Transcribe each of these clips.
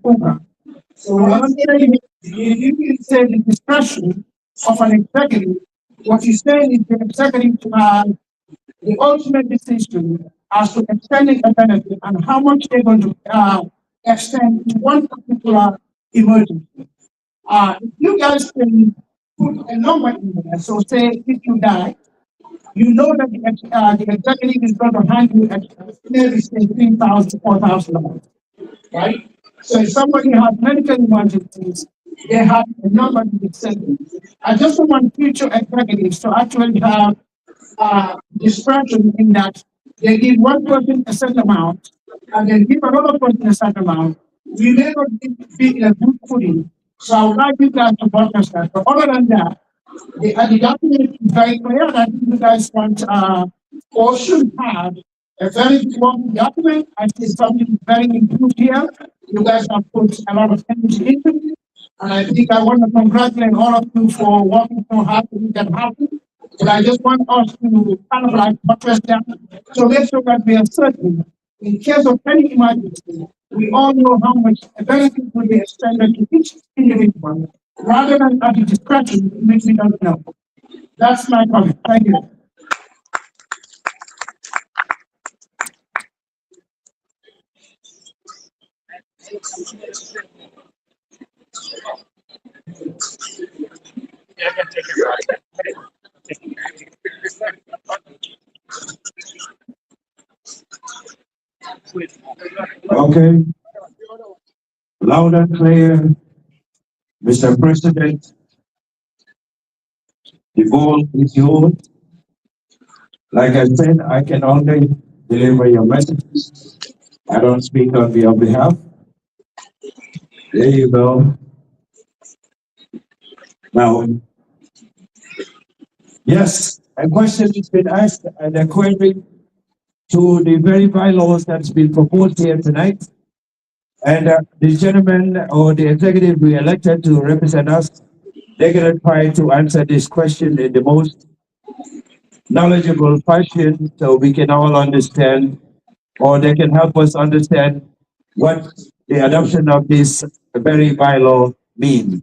program. So what I'm saying is, if you can say the discretion of an executive, what you're saying is the executive to have the ultimate decision as to extending a benefit and how much they're going to extend to one particular emergency. If you guys can put a number in there, so say if you die, you know that the executive is going to hand you maybe say $3,000, $4,000, right? So if somebody has medical emergencies, they have a number to be sent. I just want future executives to actually have discretion in that they give one person a certain amount and then give another person a certain amount. We may not be in a good footing. So I would like you guys to buttress that. But other than that, the document is very clear that you guys want or should have a very strong document. I see something very improved here. You guys have put a lot of energy into it. And I think I want to congratulate all of you for working so hard to make that happen. But I just want us to kind of like buttress that to make sure that we are certain in case of any emergency, we all know how much a benefit will be extended to each individual rather than at the discretion, which we don't know. That's my comment. Thank you. Okay, loud and clear, Mr. President, the ball is yours. Like I said, I can only deliver your messages. I don't speak on your behalf. There you go. Now, yes, a question has been asked and a query to the very bylaws that's been proposed here tonight. And the gentleman or the executive we elected to represent us, they're going to try to answer this question in the most knowledgeable fashion so we can all understand, or they can help us understand what the adoption of this very bylaw means.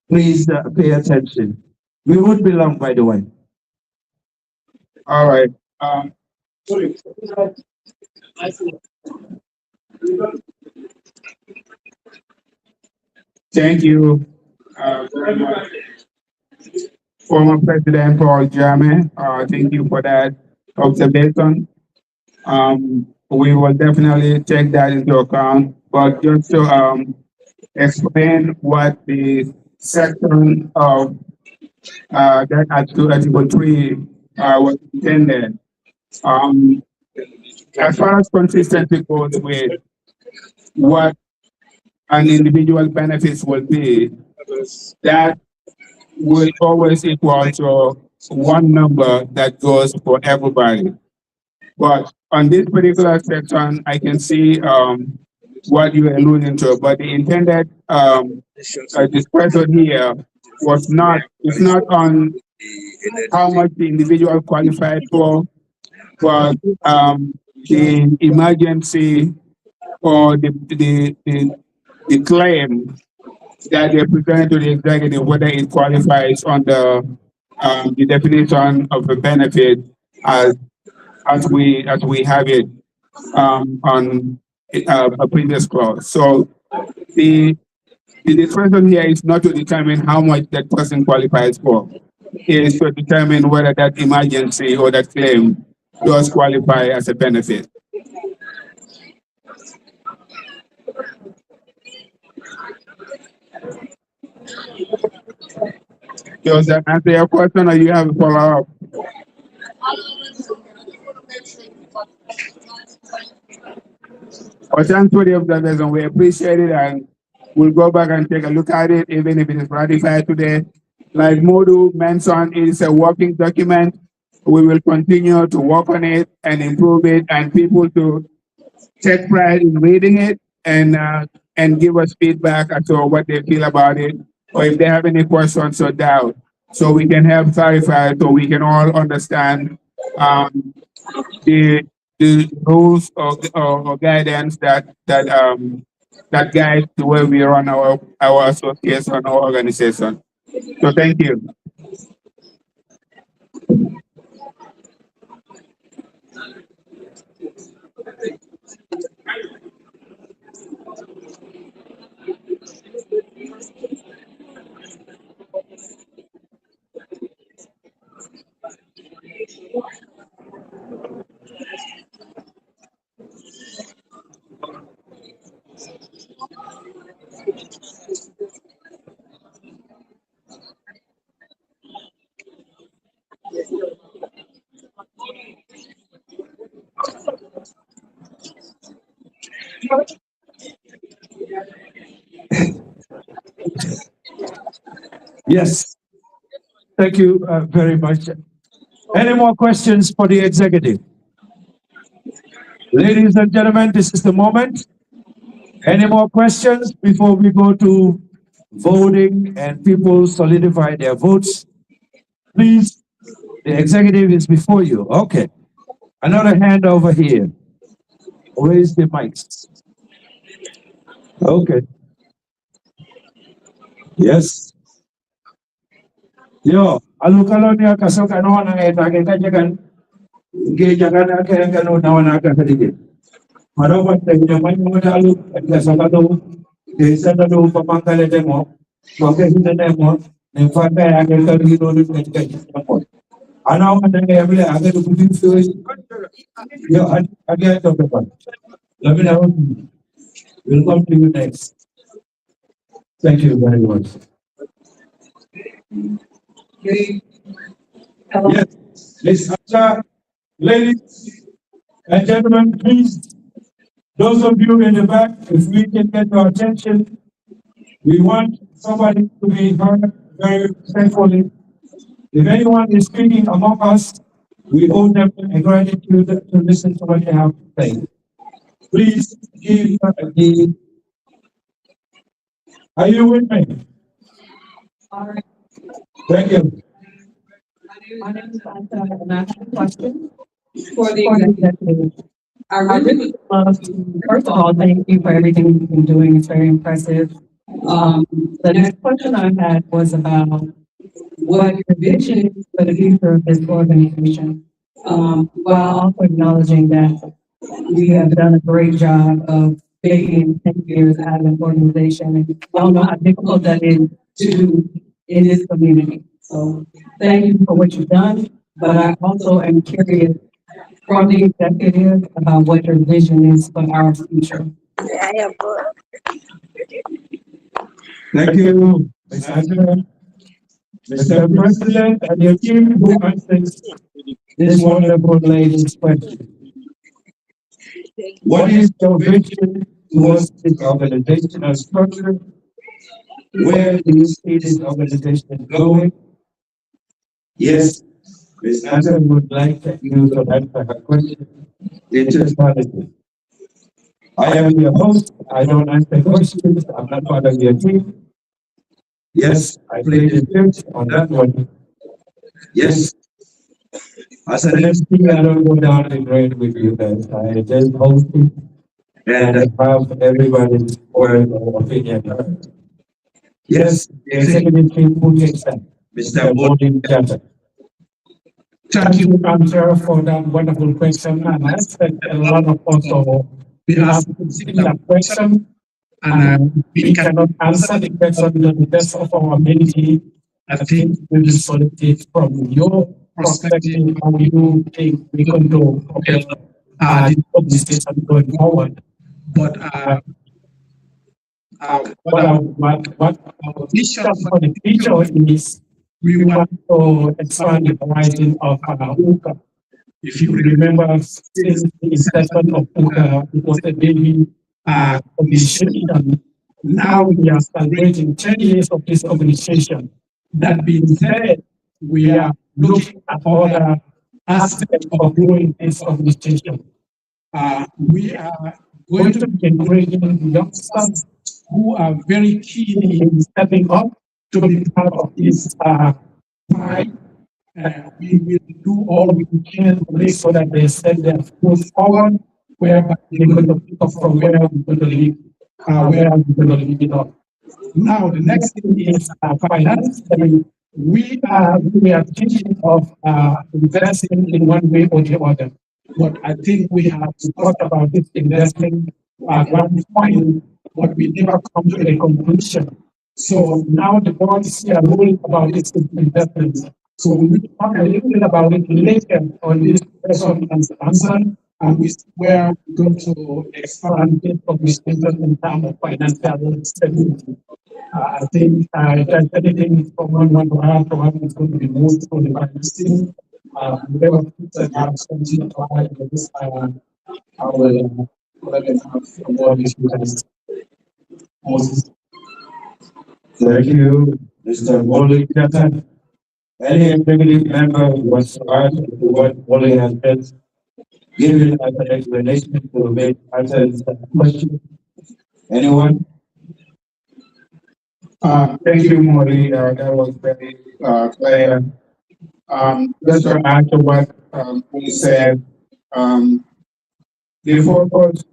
Please pay attention. We won't be long, by the way. All right. Sorry. Thank you very much, former President Paul Jame. Thank you for that observation. We will definitely take that into account. But just to explain what the section of that Article 3 was intended. As far as consistency goes with what an individual benefits will be, that will always equal to one number that goes for everybody. But on this particular section, I can see what you're alluding to, but the intended discretion here was not, it's not on how much the individual qualified for, but the emergency or the claim that they present to the executive, whether it qualifies under the definition of a benefit as we have it on a previous clause. So the discretion here is not to determine how much that person qualifies for. It is to determine whether that emergency or that claim does qualify as a benefit. Does that answer your question, or you have a follow-up? Well, thanks for the observation. We appreciate it, and we'll go back and take a look at it, even if it is ratified today. Like Modu mentioned, it is a working document. We will continue to work on it and improve it, and people to take pride in reading it and give us feedback as to what they feel about it, or if they have any questions or doubt, so we can help clarify, so we can all understand the rules or guidance that that guides the way we run our association, our organization. So thank you. Yes, thank you very much. Any more questions for the executive? Ladies and gentlemen, this is the moment. Any more questions before we go to voting and people solidify their votes? Please, the executive is before you. Okay. Another hand over here. Where's the mics? Okay. Yes. Yo, alukalonia kasoka no na etake kajakan. Gejakan ake kanu na wana kasadige. Maroba tegnya manyo dalu kasoka do. Desa do pamangkale demo. Oke kita demo. Nefaka ake kanu no kajakan. Ana wana ngebele ake do kudu so. Yo, ake to pepan. Let me know. We'll come to you next. Thank you very much. Yes, Ms. Asha, ladies and gentlemen, please, those of you in the back, if we can get your attention, we want somebody to be heard very respectfully. If anyone is speaking among us, we owe them a gratitude to listen to what they have to say. Please give the. Are you with me? Thank you. My name is Anta, and I have a question for the executive. I really love to, first of all, thank you for everything you've been doing. It's very impressive. The next question I had was about what your vision is for the future of this organization, while also acknowledging that we have done a great job of making 10 years out of an organization. And we all know how difficult that is to do in this community. So thank you for what you've done, but I also am curious from the executive about what your vision is for our future. Thank you, Ms. Angela. Mr. President, and your team who answers this wonderful lady's question. What is your vision towards this organizational structure? Where do you see this organization going? Yes, Ms. Angela would like you to answer her question. Interesting. I am your host. I don't answer questions. I'm not part of your team. Yes, I played the fifth on that one. Yes. As an MC, I don't go down the drain with you guys. I just host it and have everybody's word or opinion heard. Yes, the executive team who takes that. Mr. Bodin Jata. Thank you, Andrea, for that wonderful question. And I expect a lot of us will be asking similar question. And we cannot answer the question to the best of our ability. I think we will solve it from your perspective, how you think we can do this organization going forward. But what our vision for the future is we want to expand the horizon of UKA. If you remember, since the inception of UKA, it was a daily organization. Now we are celebrating 10 years of this organization. That being said, we are looking at other aspects of growing this organization. We are going to be encouraging youngsters who are very keen in stepping up to be part of this fight. We will do all we can to make sure that they set their foot forward, whereby they're going to pick up from where we're going to leave. where we're going to leave it off. Now, the next thing is finance. We are thinking of investing in one way or the other. But I think we have to talk about this investment at one point, but we never come to a conclusion. So now the board is here ruling about this investment. So we will talk a little bit about it later on this question and answer, and we are going to expand it from this in terms of financial stability. I think if there's anything someone want to add, probably it's going to be moved to the financing. Whatever that have something to add to this, I will let them have a word with you guys. Moses. Thank you, Mr. Wally Catton. Any executive member who wants to add to what Wally has said, give it as an explanation to make answer the question. Anyone? Thank you, Mori. That was very clear. Just to add to what we said, the focus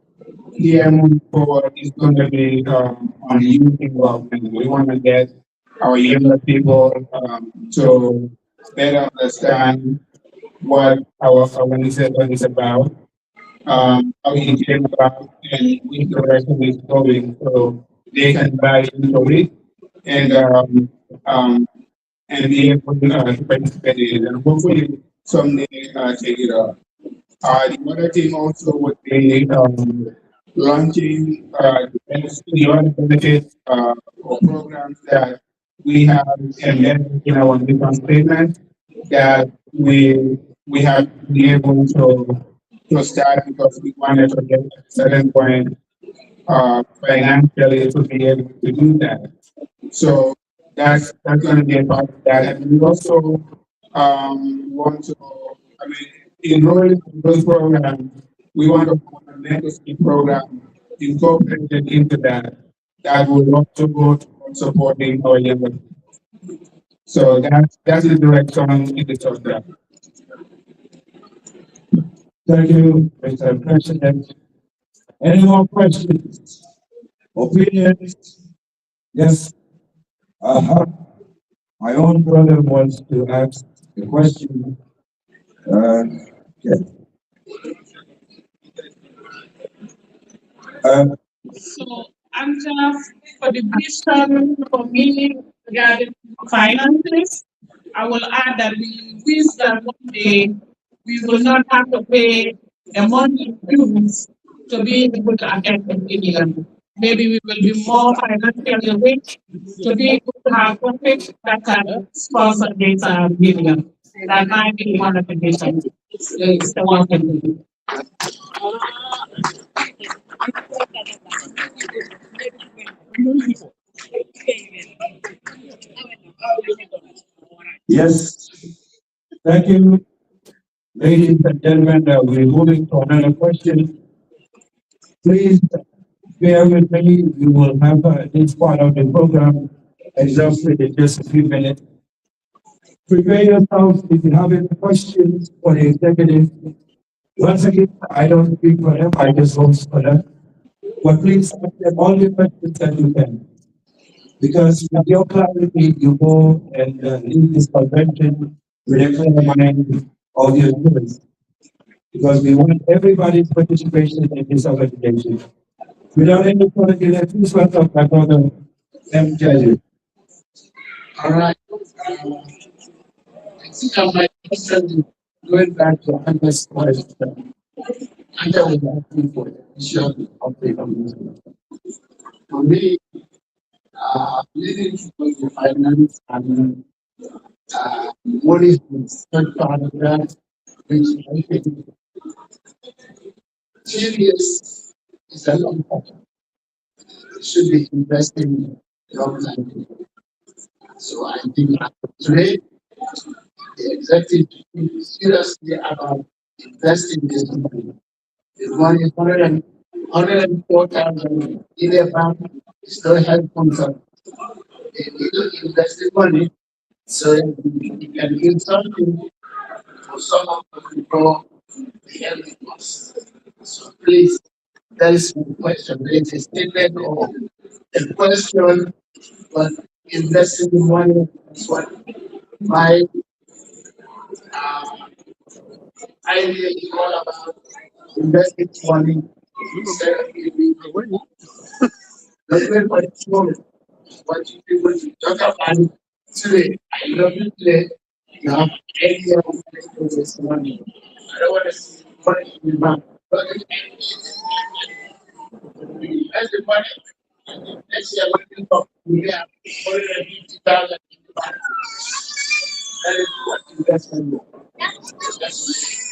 here moving forward is going to be on youth involvement. We want to get our younger people to better understand what our organization is about, how it came about, and which direction it's going, so they can buy into it and um, and be able to participate in it, and hopefully someday take it up. The other thing also would be launching the other benefits or programs that we have embedded in our mission statement that we have to be able to start because we wanted to get a certain point financially to be able to do that. So that's going to be a part of that. And we also want to, I mean, enrolling in those programs, we want to put a legacy program incorporated into that that will also go towards supporting our younger people. So that's the direction it is on that. Thank you, Mr. President. Any more questions? Opinions? Yes. My own brother wants to ask a question. Yes. So I'm just for the vision for me regarding finances. I will add that we wish that one day we will not have to pay a monthly dues to be able to attend the meeting. Maybe we will be more financially rich to be able to have profit that can sponsor this meeting. That might be one of the visions. It's the one thing. Yes. Thank you, ladies and gentlemen. We're moving to another question. Please bear with me. We will have this part of the program exhausted in just a few minutes. Prepare yourselves if you have any questions for the executive. Once again, I don't speak for them, I just host for them. But please ask them all the questions that you can. Because with your clarity, you go and leave this convention with a clear mind of your students. Because we want everybody's participation in this organization. Without any further delay, please welcome my brother, M. Judge. All right. I think I might question going back to Andrew's question. Andrew was asking for the vision of the organization. For me, leading to the finance and what is the third part of that, which I think 10 years is a long time. Should be investing in the organization. So I think today, the executive is seriously about investing this money. The money is 104,000 in a bank, still helpful. So they need to invest the money so you can give something for some of the people the health costs. So please, There is no question. It is statement or a question, but investing the money is what my uh, idea is all about. Investing money instead of giving away. That's why for this moment, what you people to talk about it today. I love you today. You have idea of where to invest money. I don't want to see money in the bank. But if we invest the money, next year when we talk, we have 450,000 in the bank. That is what investment is. That's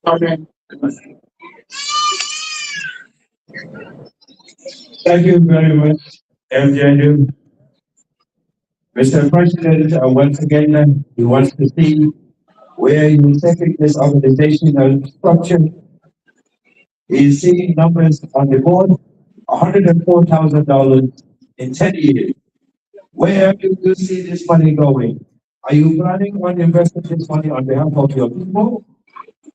comment. Thank you very much, MJ. Mr. President, once again, he wants to see where you taking this organizational structure. He's seeing numbers on the board, $104,000 in 10 years. Where do you see this money going? Are you planning on investing this money on behalf of your people?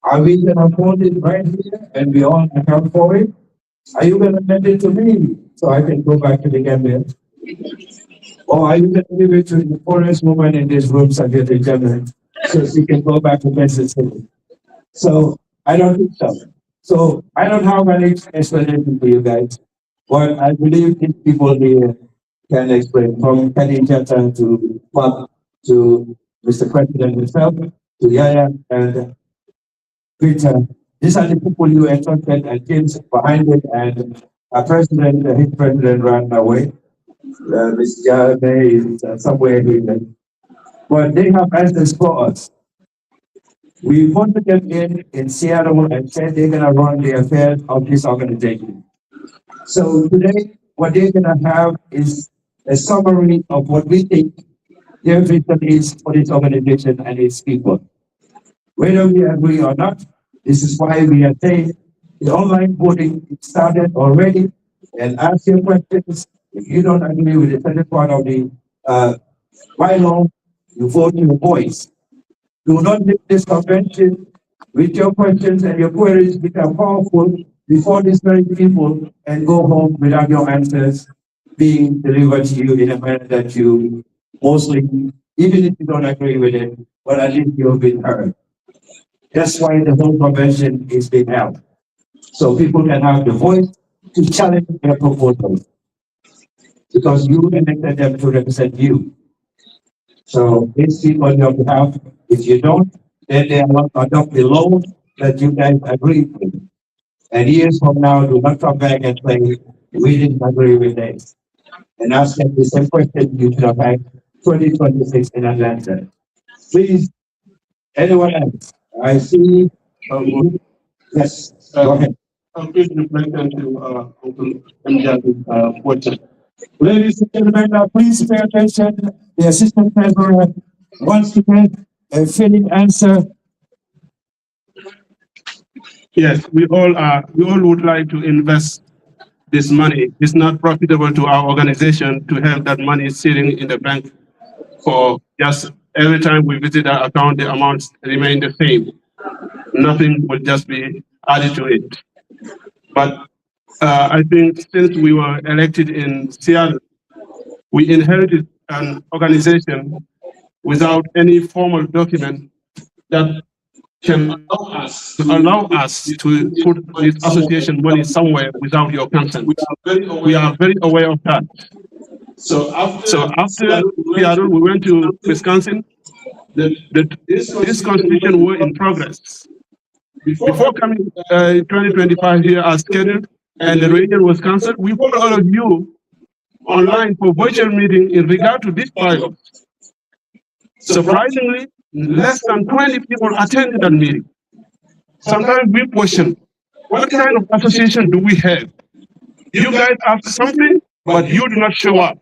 Are we going to afford it right here and we all account for it? Are you going to lend it to me so I can go back to the Gambia? Or are you going to give it to the poorest woman in this room, Sajid Gambia, so she can go back to Kansas City? So I don't think so. So I don't have any explanation for you guys, but I believe these people here can explain from Kenny Jetta to Bob to Mr. President himself to Yaya and Peter. These are the people you entrusted and teams behind it, and our president, his president ran away. Mr. Jame is somewhere here. But they have answers for us. We voted them in Seattle and said they're going to run the affairs of this organization. So today, what they're going to have is a summary of what we think their vision is for this organization and its people. Whether we agree or not, this is why we are saying the online voting started already, and ask your questions. If you don't agree with the second part of the bylaw, you vote your voice. Do not leave this convention with your questions and your queries become powerful before these very people and go home without your answers being delivered to you in a manner that you mostly, even if you don't agree with it, but at least you've been heard. That's why the whole convention is being held. So people can have the voice to challenge their proposals. Because you elected them to represent you. So they speak on your behalf. If you don't, then they are not adopt the law that you guys agreed with. And years from now, do not come back and say, we didn't agree with this. And ask them the same question you should have had 2026 in Atlanta. Please, anyone else? I see. Yes, go ahead. I'm going to present to Uncle MJ question. Ladies and gentlemen, please pay attention. The assistant treasurer wants to get a fitting answer. Yes, we all would like to invest this money. It's not profitable to our organization to have that money sitting in the bank for just every time we visit our account, the amounts remain the same. Nothing will just be added to it. But I think since we were elected in Seattle, we inherited an organization without any formal document that can allow us to put this association money somewhere without your consent. We are very aware of that. So after Seattle, we went to Wisconsin. This constitution were in progress. Before coming in 2025 here as scheduled, and the region was cancelled, we put all of you online for virtual meeting in regard to this pilot. Surprisingly, less than 20 people attended that meeting. Sometimes we question, what kind of association do we have? You guys ask something, but you do not show up.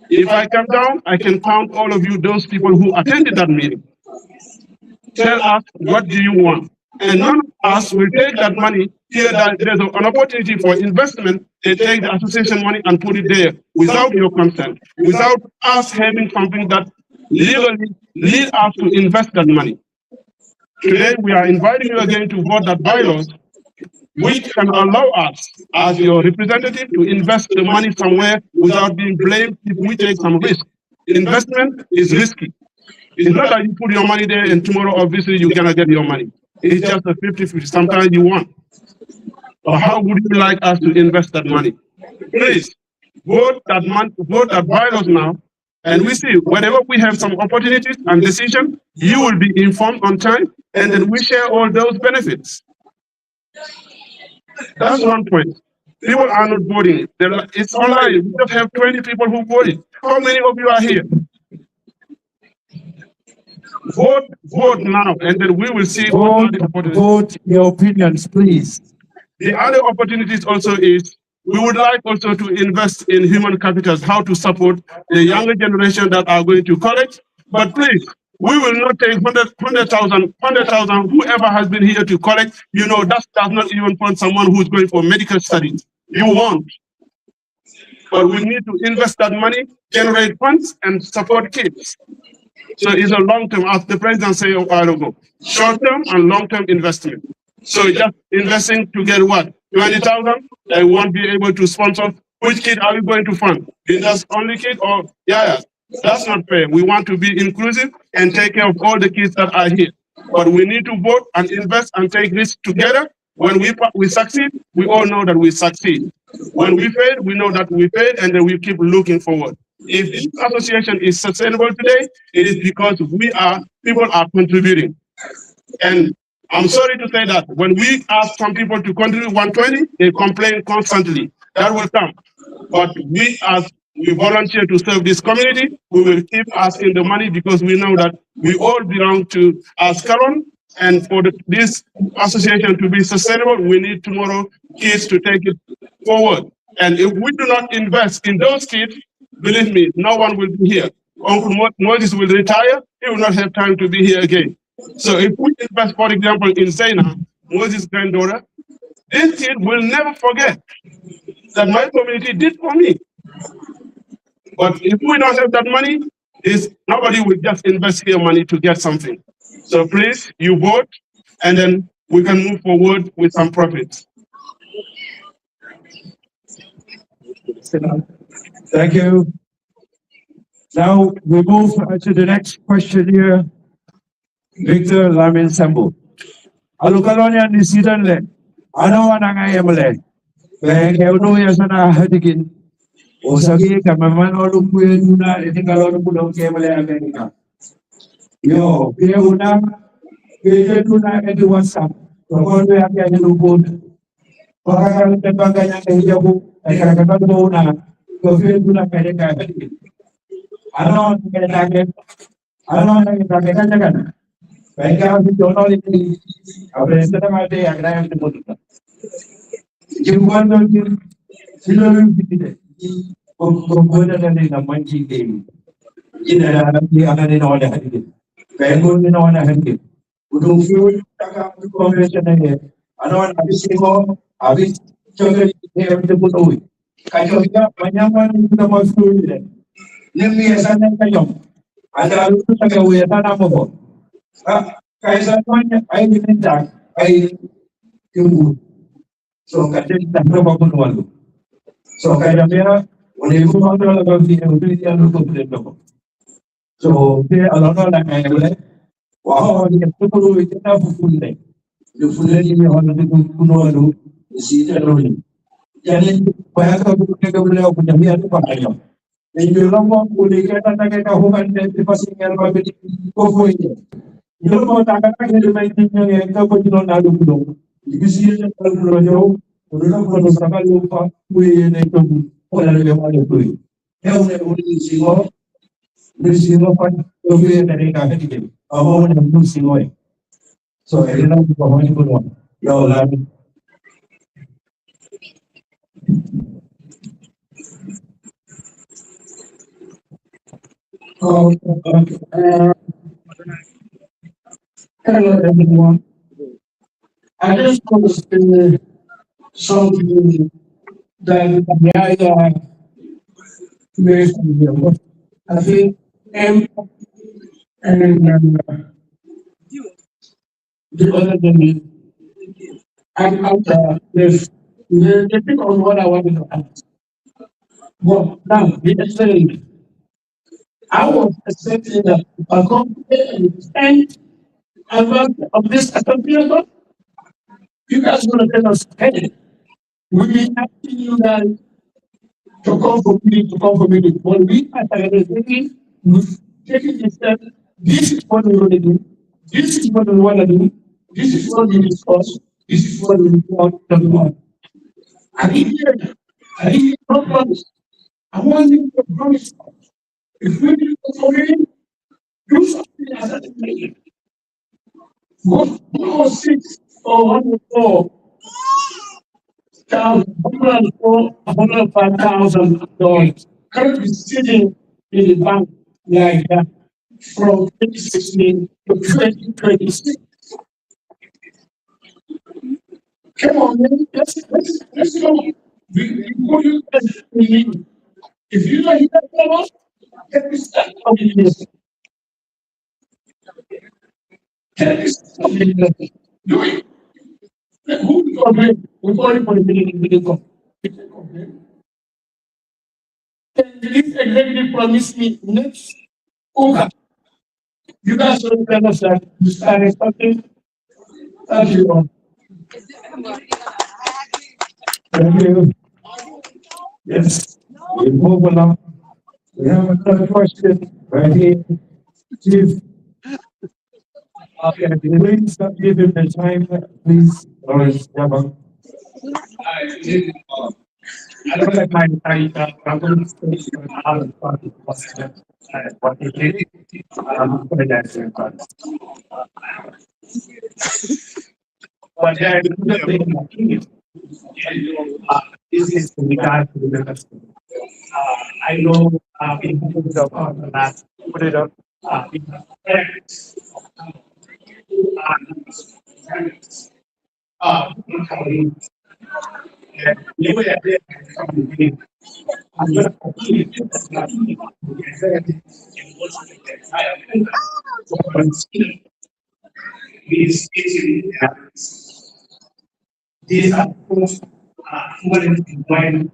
If I come down, I can count all of you, those people who attended that meeting. Tell us, what do you want? And none of us will take that money. Here, that there's an opportunity for investment. They take the association money and put it there without your consent, without us having something that legally lead us to invest that money. Today, we are inviting you again to vote that bylaws which can allow us, as your representative, to invest the money somewhere without being blamed if we take some risk. Investment is risky. It's not that you put your money there and tomorrow, obviously, you're going to get your money. It's just a 50-50. Sometimes you want. But how would you like us to invest that money? Please, vote that bylaws now. And we see whenever we have some opportunities and decision, you will be informed on time, and then we share all those benefits. That's one point. People are not voting. It's online. We just have 20 people who voted. How many of you are here? Vote now, and then we will see what are the opportunities. Vote your opinions, please. The other opportunities also is we would like also to invest in human capitals, how to support the younger generation that are going to college. But please, we will not take 100,000, whoever has been here to college, that does not even fund someone who's going for medical studies. You won't. But we need to invest that money, generate funds, and support kids. So it's a long-term, as the president said a while ago, short-term and long-term investment. So just investing to get what? 20,000, they won't be able to sponsor. Which kid are we going to fund? Is that only kid or, yeah, that's not fair. We want to be inclusive and take care of all the kids that are here. But we need to vote and invest and take this together. When we succeed, we all know that we succeed. When we fail, we know that we failed, and then we keep looking forward. If this association is sustainable today, it is because people are contributing. And I'm sorry to say that when we ask some people to contribute 120, they complain constantly. That will come. But we volunteer to serve this community, we will keep asking the money because we know that we all belong to Ascaron. And for this association to be sustainable, we need tomorrow kids to take it forward. And if we do not invest in those kids, believe me, no one will be here. Uncle Moses will retire, he will not have time to be here again. So if we invest, for example, in Zaina, Moses' granddaughter, this kid will never forget that my community did for me. But if we don't have that money, nobody will just invest their money to get something. So please, you vote, and then we can move forward with some profits. Thank you. Now we move to the next question here. Victor Lamin Sambu. Alukalonya ni sidan le. Ano wananga yemle. Keuno ya sana hadikin. Osagi kamaman olumpuye nuna itingalo lumpulo kemle Amerika. Yo, keuna keuna edu WhatsApp. Kokono ya kia lumpulo. Pakakal tembaganya kehijabu. Ayakakal bona. Kofir nuna kereka hadikin. Ano kereka. Ano kereka jagan. Baik kalau dicontoh ini, apa yang kita mahu yang kita yang dibutuhkan. Jumlah orang silakan kita, komponen yang namanya game. Ini adalah yang ada di awal hari. Pengen di awal hari. Untuk fuel, takkan konvensional. Anak habis semua, habis cakap yang dibutuhkan. Kalau kita banyak orang kita mahu fuel ini, ini biasanya kayong. Ada lu cakap biasa nama apa? Kaya semuanya, ay diminta, ay yung so kasi tanto pa kung walo. So kaya niya, wala yung mga talaga hindi ano kompleto ko. So kaya alam na lang ay wala. Wow, hindi ko tuloy ito na pupunta. Yung pupunta niya ako na kung walo, siya rin. Yan yung kaya ka pupunta ka wala ako niya ito pa kayo. Yung lang mo uli ka na nagkakahuman din di pa siya mabili ko po ito. Yung mga takatang hindi maintindihan niya, ikaw po nalulong. Ibig siya nalulong niyo, lang po sa kalupa, uwi na ito, wala na yung ano po eh. Kaya ulit singo pa, uwi na rin kakatikin. Ako na yung singo eh. So, ayun lang po ako yung puno. Yaw lang. Hello everyone. I just want to say something that I made from here. I think and the other than me, Yes, the pick on what I want to ask. Well, now, the experiment. I was expecting that a company and spend a lot of this association, you guys are going to tell us, hey, we asking you guys to come for me, to come for me. When we are taking the step, this is what we want to do, this is what we want to do, this is what we discuss, this is what we want to do. I didn't hear that. I didn't hear no promise. I want you to promise. If we do it for me, do something as a thing. 106 or 105,000 currently sitting in the bank like that from 2016 to 2026. Come on, man. Let's go. We believe. If you don't hear from us, let me start talking this. Let me start talking this. Do it. Who will complain? We call it for the beginning, we didn't complain. And this executive promised me next over. You guys don't tell us that you started something. Thank you all. Thank you. Yes. We move along. We have another question right here. Chief, please give him the time, please. Lawrence, I don't like I'm going to say how the party was what they did. For that. But there is another thing that this is in regard to the customer. I know in terms of that, put it up. In parents, you were there from the beginning. I'm going to continue to these these are both human mind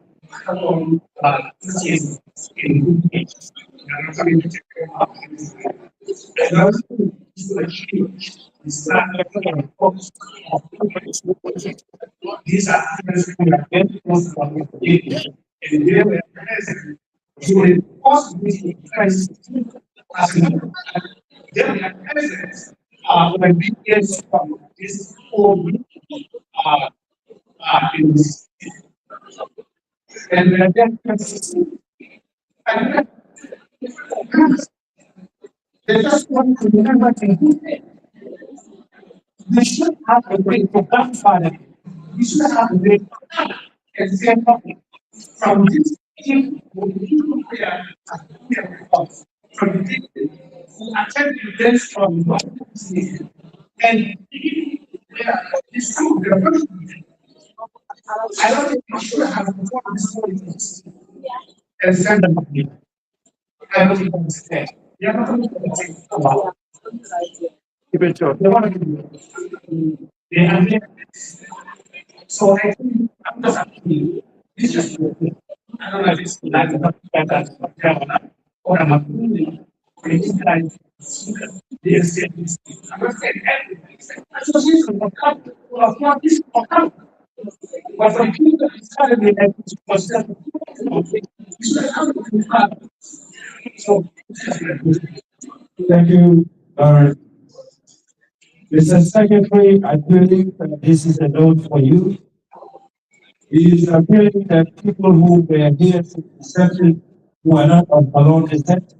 is in good age. And also to achieve this these are things that are very most of the and they were present during the first meeting crisis as they were present when we get from this whole uh, in this and we are then consistent. And they just want to remember to we should have a great grandfather. We should have a great example from this team from the team who attend events from and this school, I don't think we should have one of these politics and send them money. I don't think that's fair. They are not going to take a lot. They want to do they are there. So I think I'm just happy. This is I don't know if it's like that or I'm a doing this guys. This I'm not saying everything. Association will come or not this will come. But from people that started with that so thank you, Lawrence. Mr. Secretary, I believe that this is a note for you. It is appealing that people who were here to reception who are not of Malone descent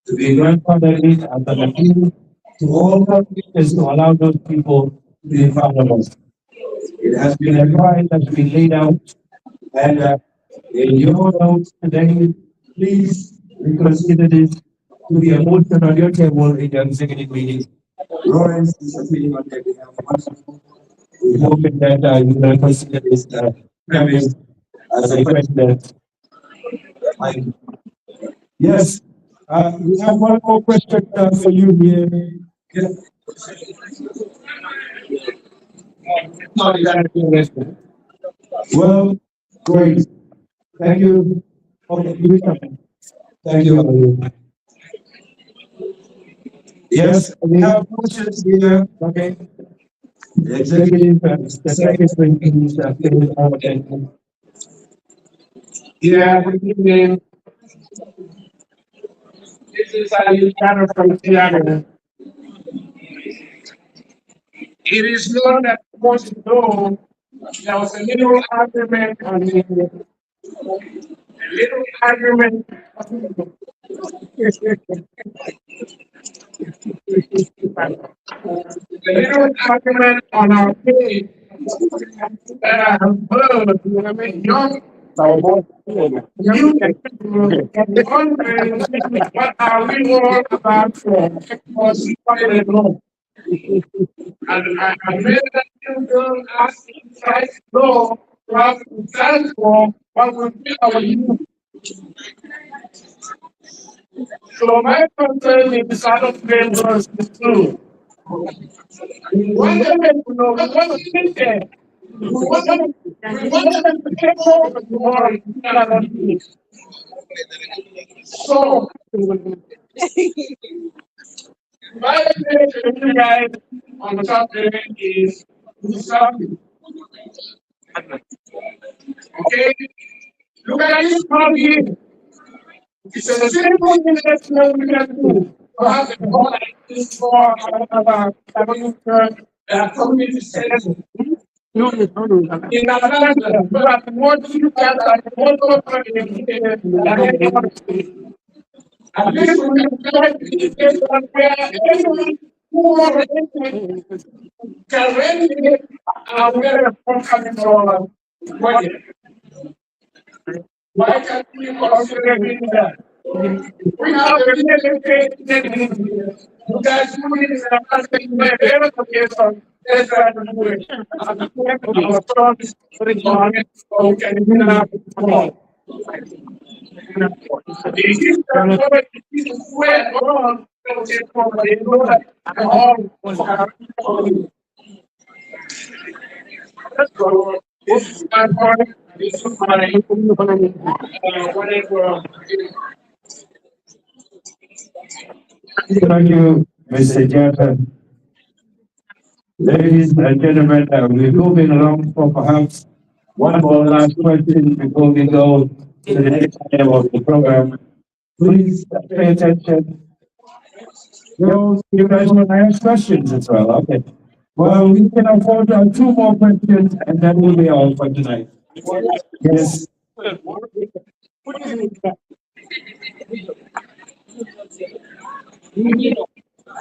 to be grandfathered as an appeal to all countries to allow those people to be in front of us. It has been advised, has been laid out, and in your notes today, please reconsider this to be a motion on your table in the executive meeting. Lawrence is appealing on their behalf. We hope that you will consider this premise as a question. Yes, we have one more question for you here. Not exactly investment. Well, great. Thank you. Okay, you come. Thank you. Alu. Yes, we have questions here. Okay. The executive, the secretary, please, fill our attention. Yeah, good evening. This is Ali Shadow from Seattle. It is known that most know there was a little argument on the a little argument. A little argument on our page that I have heard young people wondering what are we all about for because law. And I read that you don't ask inside law what it stands for, what would be our youth. So my concern is the side of members is true. We want them to know, we want to sit there. We want them to take over tomorrow. So, my message to you guys on the subject is do something. Okay? Look at this crowd here. It's a simple investment we can do. To have a goal like this for our community center. In Atlanta, but more people are more at least we can try to get where everyone who wants can really get aware of what's coming from our budget. Why can't we consider doing that? We have a relationship. You guys do it in a person where every occasion, let's try to do it. Our strong is for the market, so we can do that. The system is where all projects from the Lord and all was happening. Let's go. This is my point. This is my whatever. Thank you, Mr. Jackson. Ladies and gentlemen, we're moving along for perhaps one more last question before we go to the next item of the program. Please pay attention. You guys want to ask questions as well, okay? Well, we can afford two more questions and that will be all for tonight. Yes.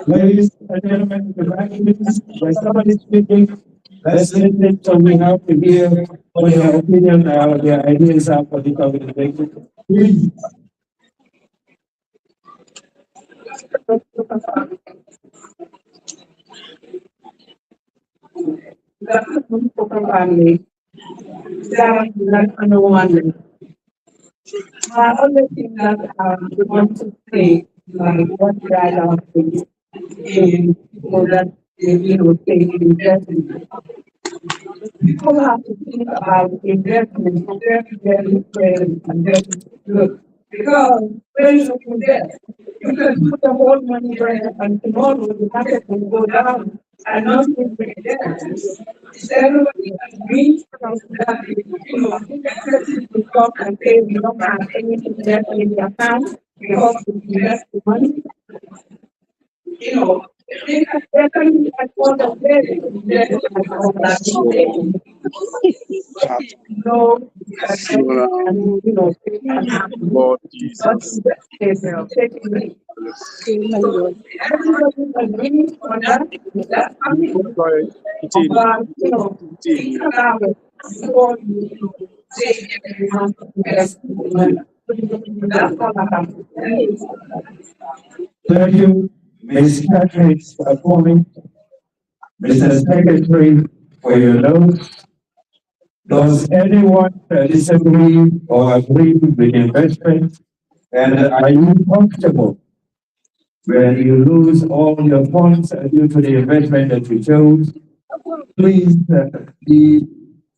Ladies and gentlemen, congratulations. When somebody is speaking, let's listen so we have to hear what their opinion, their ideas are for this organization. Please. Family. That's number one. I only think that we want to say like what guide our faith in so that you know take investment. People have to think about investment, very very and very good. Because when you invest, you can put the whole money there and tomorrow the market will go down and nothing will get. Everybody agrees that you know, people come and say we don't have anything left in the account because we invest the money. You know, they can definitely afford a very no, and you know, they can happen. Lord But Jesus. taking it. Everybody agrees on that. That's something. Sorry. But you know, think about it before you say you want to invest in the money. That's all I have to say. Thank you, Ms. Patrick, for forming. Mr. Secretary, for your notes. Does anyone disagree or agree with investment? And are you comfortable when you lose all your funds due to the investment that you chose? Please be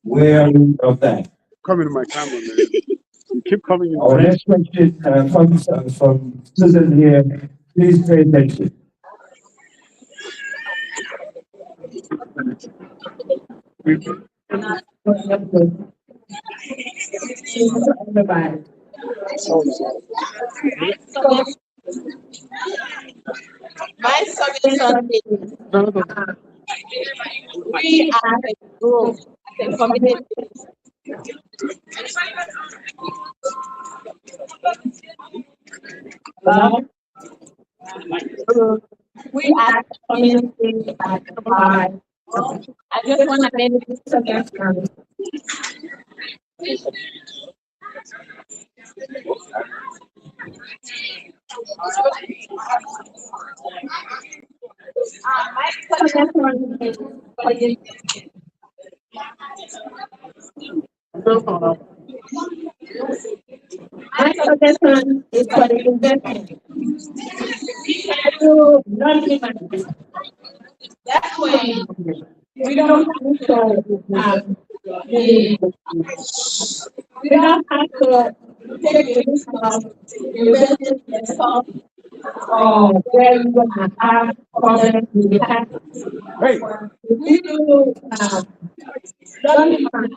wary of that. Come in my camera, man. You keep coming in. Our next question comes from Susan here. Please pay attention. Everybody. My suggestion is we as a group, as a community, we as a community, I just want to make this suggestion. My suggestion is for this. My suggestion is for the investment. We can do non-investment. That way, we don't have to, we don't have to take the risk of investing in stuff where you're gonna have problems with the tax. Hey, If we do non-investment,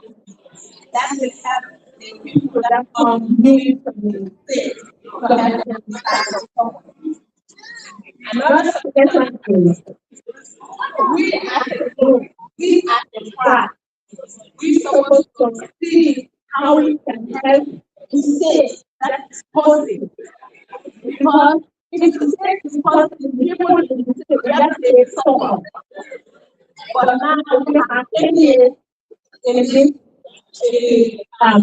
that will help the people that come new from the state to help them start. Another suggestion is we as a group, we as a class, we supposed to see how we can help the state that is positive. Because if the state is positive, people in the state that they suffer. But now we have 10 years in this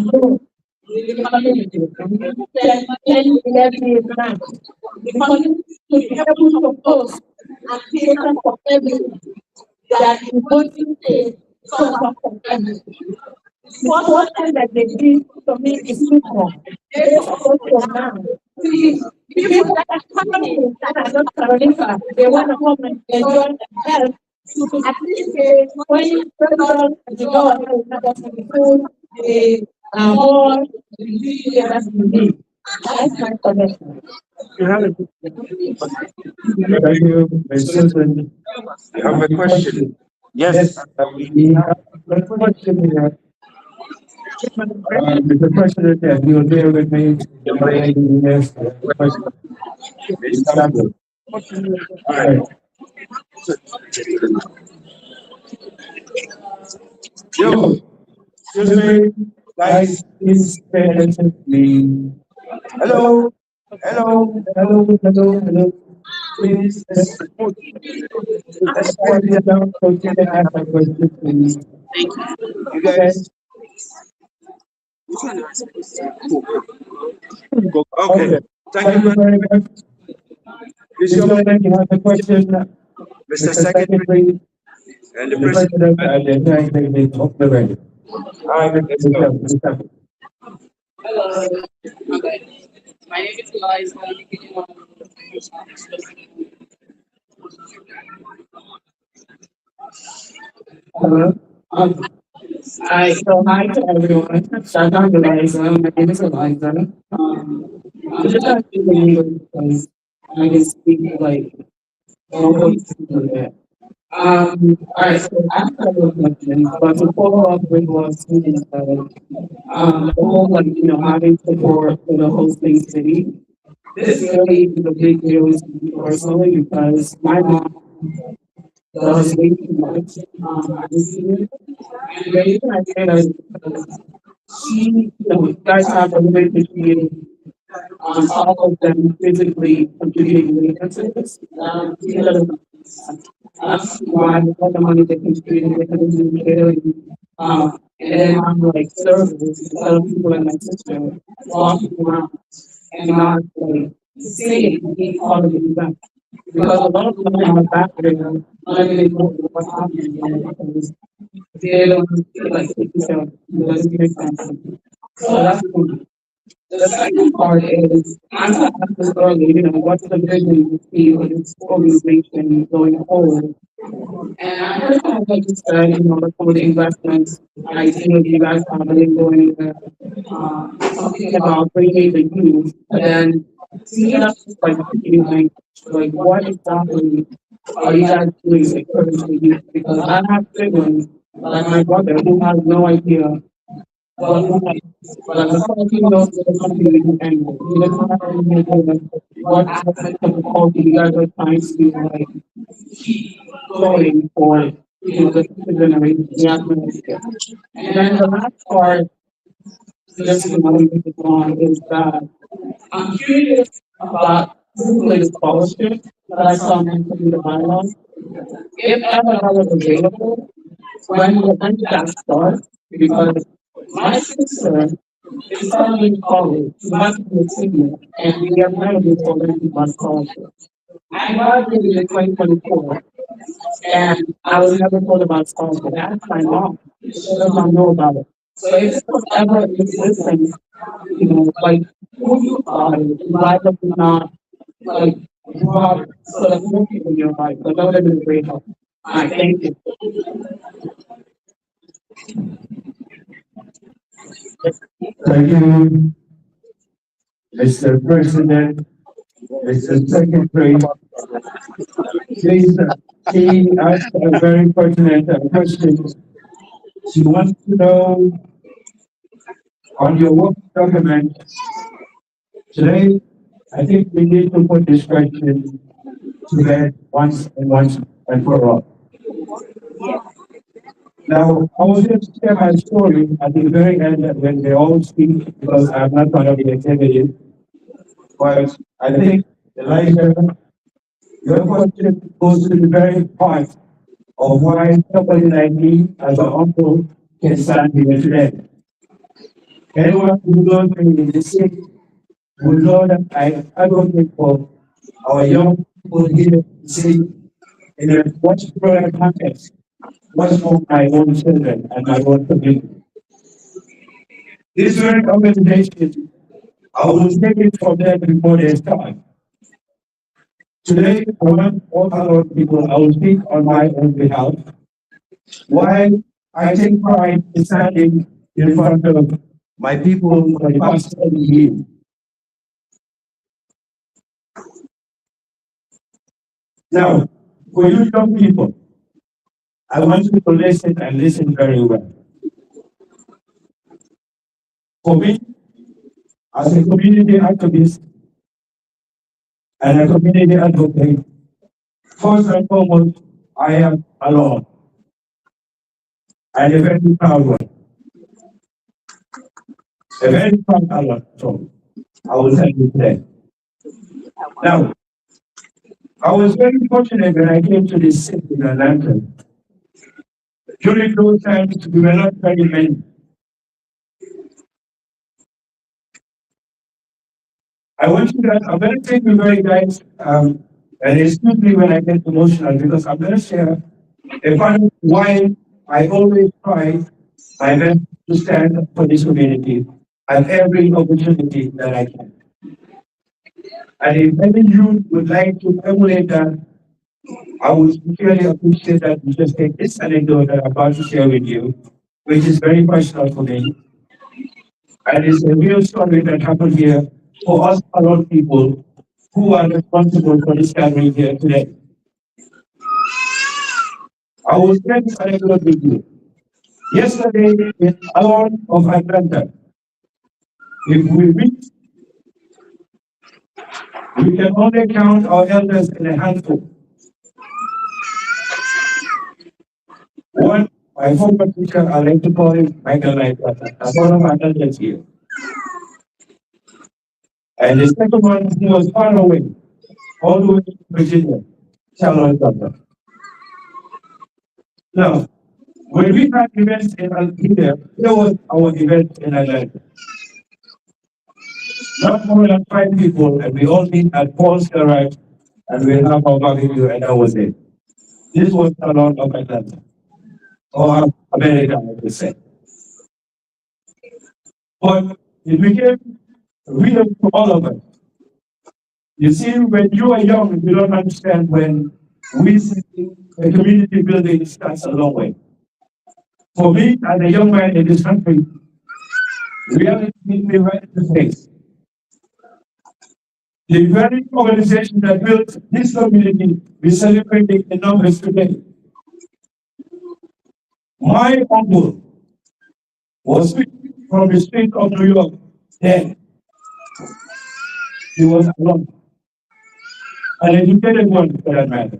group. The community, and 10, 11 years now. The community should be able to propose and cater for everything that is going to say suffer from everything. The first thing that they did to me is people. They're supposed to now see people that are coming that are not qualified. They want to come and enjoy themselves. To at least say, when president and the government will not just the food, the more, the video that's the need. That's my suggestion. Thank you, Ms. Susan. I have a question. Yes, we have a question here. Mr. President, if you'll bear with me, yes, question. Right. Yo, excuse me, guys, please pay attention to me. Hello, hello. Please, let's quiet it down so you can ask my question, please. You guys. Okay, thank you. Very much. Mr. President, you have a question, Mr. Mr. Secretary Secretary, and the President, and the Executive of the ready. All right, let's go. Hello. Okay. My name is Eliza. Hello. Hi, so hi to everyone. Shout out to Eliza. My name is Eliza. I'm just trying to speak in English because I can speak like all that. Alright, so I have a couple of questions, but to follow up with what Susan said, the whole like, having support for the hosting city. This really is a big deal to me personally because my mom does way too much this year. And the reason I say that is because you guys have a limited being on top of them physically contributing remittances. That's why all the money they contributed, they couldn't do catering. And then I'm like servers, other people in my system walking around and not like saying all of the events. Because a lot of them are back there, they know what's happening because they don't feel like taking care of the residents. So that's one. The second part is, I'm going to ask this earlier, what's the vision you see for this organization going forward? And I heard some of what you said, some of the investments, ideas you guys have been doing, something about bringing the youth, but then see us just like feeling like what exactly are you guys doing to encourage the youth? Because I have siblings, like my brother, who has no idea but the quality knows there's something we do anyway. He doesn't have any idea what aspect of the quality you guys are trying to like going for the future generation. We have no idea. And then the last part, just to move it on, is that I'm curious about the scholarship that I saw mentioned in the bylaws. If ever that was available, when did that start? Because my sister is studying college, she wants to be a senior, and we have none of this already about scholarship. I graduated in 2024, and I was never told about scholarship. I asked my mom, she does not know about it. So if this was ever in existence, like who you are, why does it not like brought sort of more people in your life? But that would have been a great help. I thank you. Thank you, Mr. President, Mr. Secretary. Please, she asked a very pertinent question. She wants to know on your work document today. I think we need to put this question to bed once and for all. Now, I was going to share my story at the very end when they all speak because I'm not part of the executive. But I think, Elijah, your question goes to the very heart of why somebody like me, as an uncle, can stand here today. Anyone who knows me in the city will know that I advocate for our young people here in the city in a much broader context, much more my own children and my own community. This very organization, I will take it from them before they start. Today, I want all our people, I will speak on my own behalf. Why I take pride in standing in front of my people for the past 30 years. Now, for you young people, I want you to listen and listen very well. For me, as a community activist and a community advocate, first and foremost, I am alone. And a very proud one. A very proud alone. So I will tell you today. Now, I was very fortunate when I came to this city in Atlanta. During those times, we were not very many. I want you guys, I'm going to take you very guys, and excuse me when I get emotional because I'm going to share a part of why I always try my best to stand up for this community at every opportunity that I can. And if any youth would like to emulate that, I would sincerely appreciate that you just take this anecdote that I'm about to share with you, which is very personal for me. And it's a real story that happened here for us alone people who are responsible for this gathering here today. I will share this anecdote with you. Yesterday in Alone of Atlanta, if we reach, we can only count our elders in a handful. One, my former teacher, I like to call him Michael Knight, one of my elders here. And the second one, he was far away, all the way to Virginia, Charlotte, Georgia. Now, when we had events in Algeria, there was our event in Atlanta. Not more than 5 people, and we all meet at Paul's Garage, and we have our barbecue, and that was it. This was a lot of Atlanta, or America, I would say. But it became real to all of us. You see, when you are young, you don't understand when we see a community building starts a long way. For me, as a young man in this country, reality hit me right in the face. The very organization that built this community is celebrating in numbers today. My uncle was speaking from the street of New York then. He was alone, an educated one for that matter.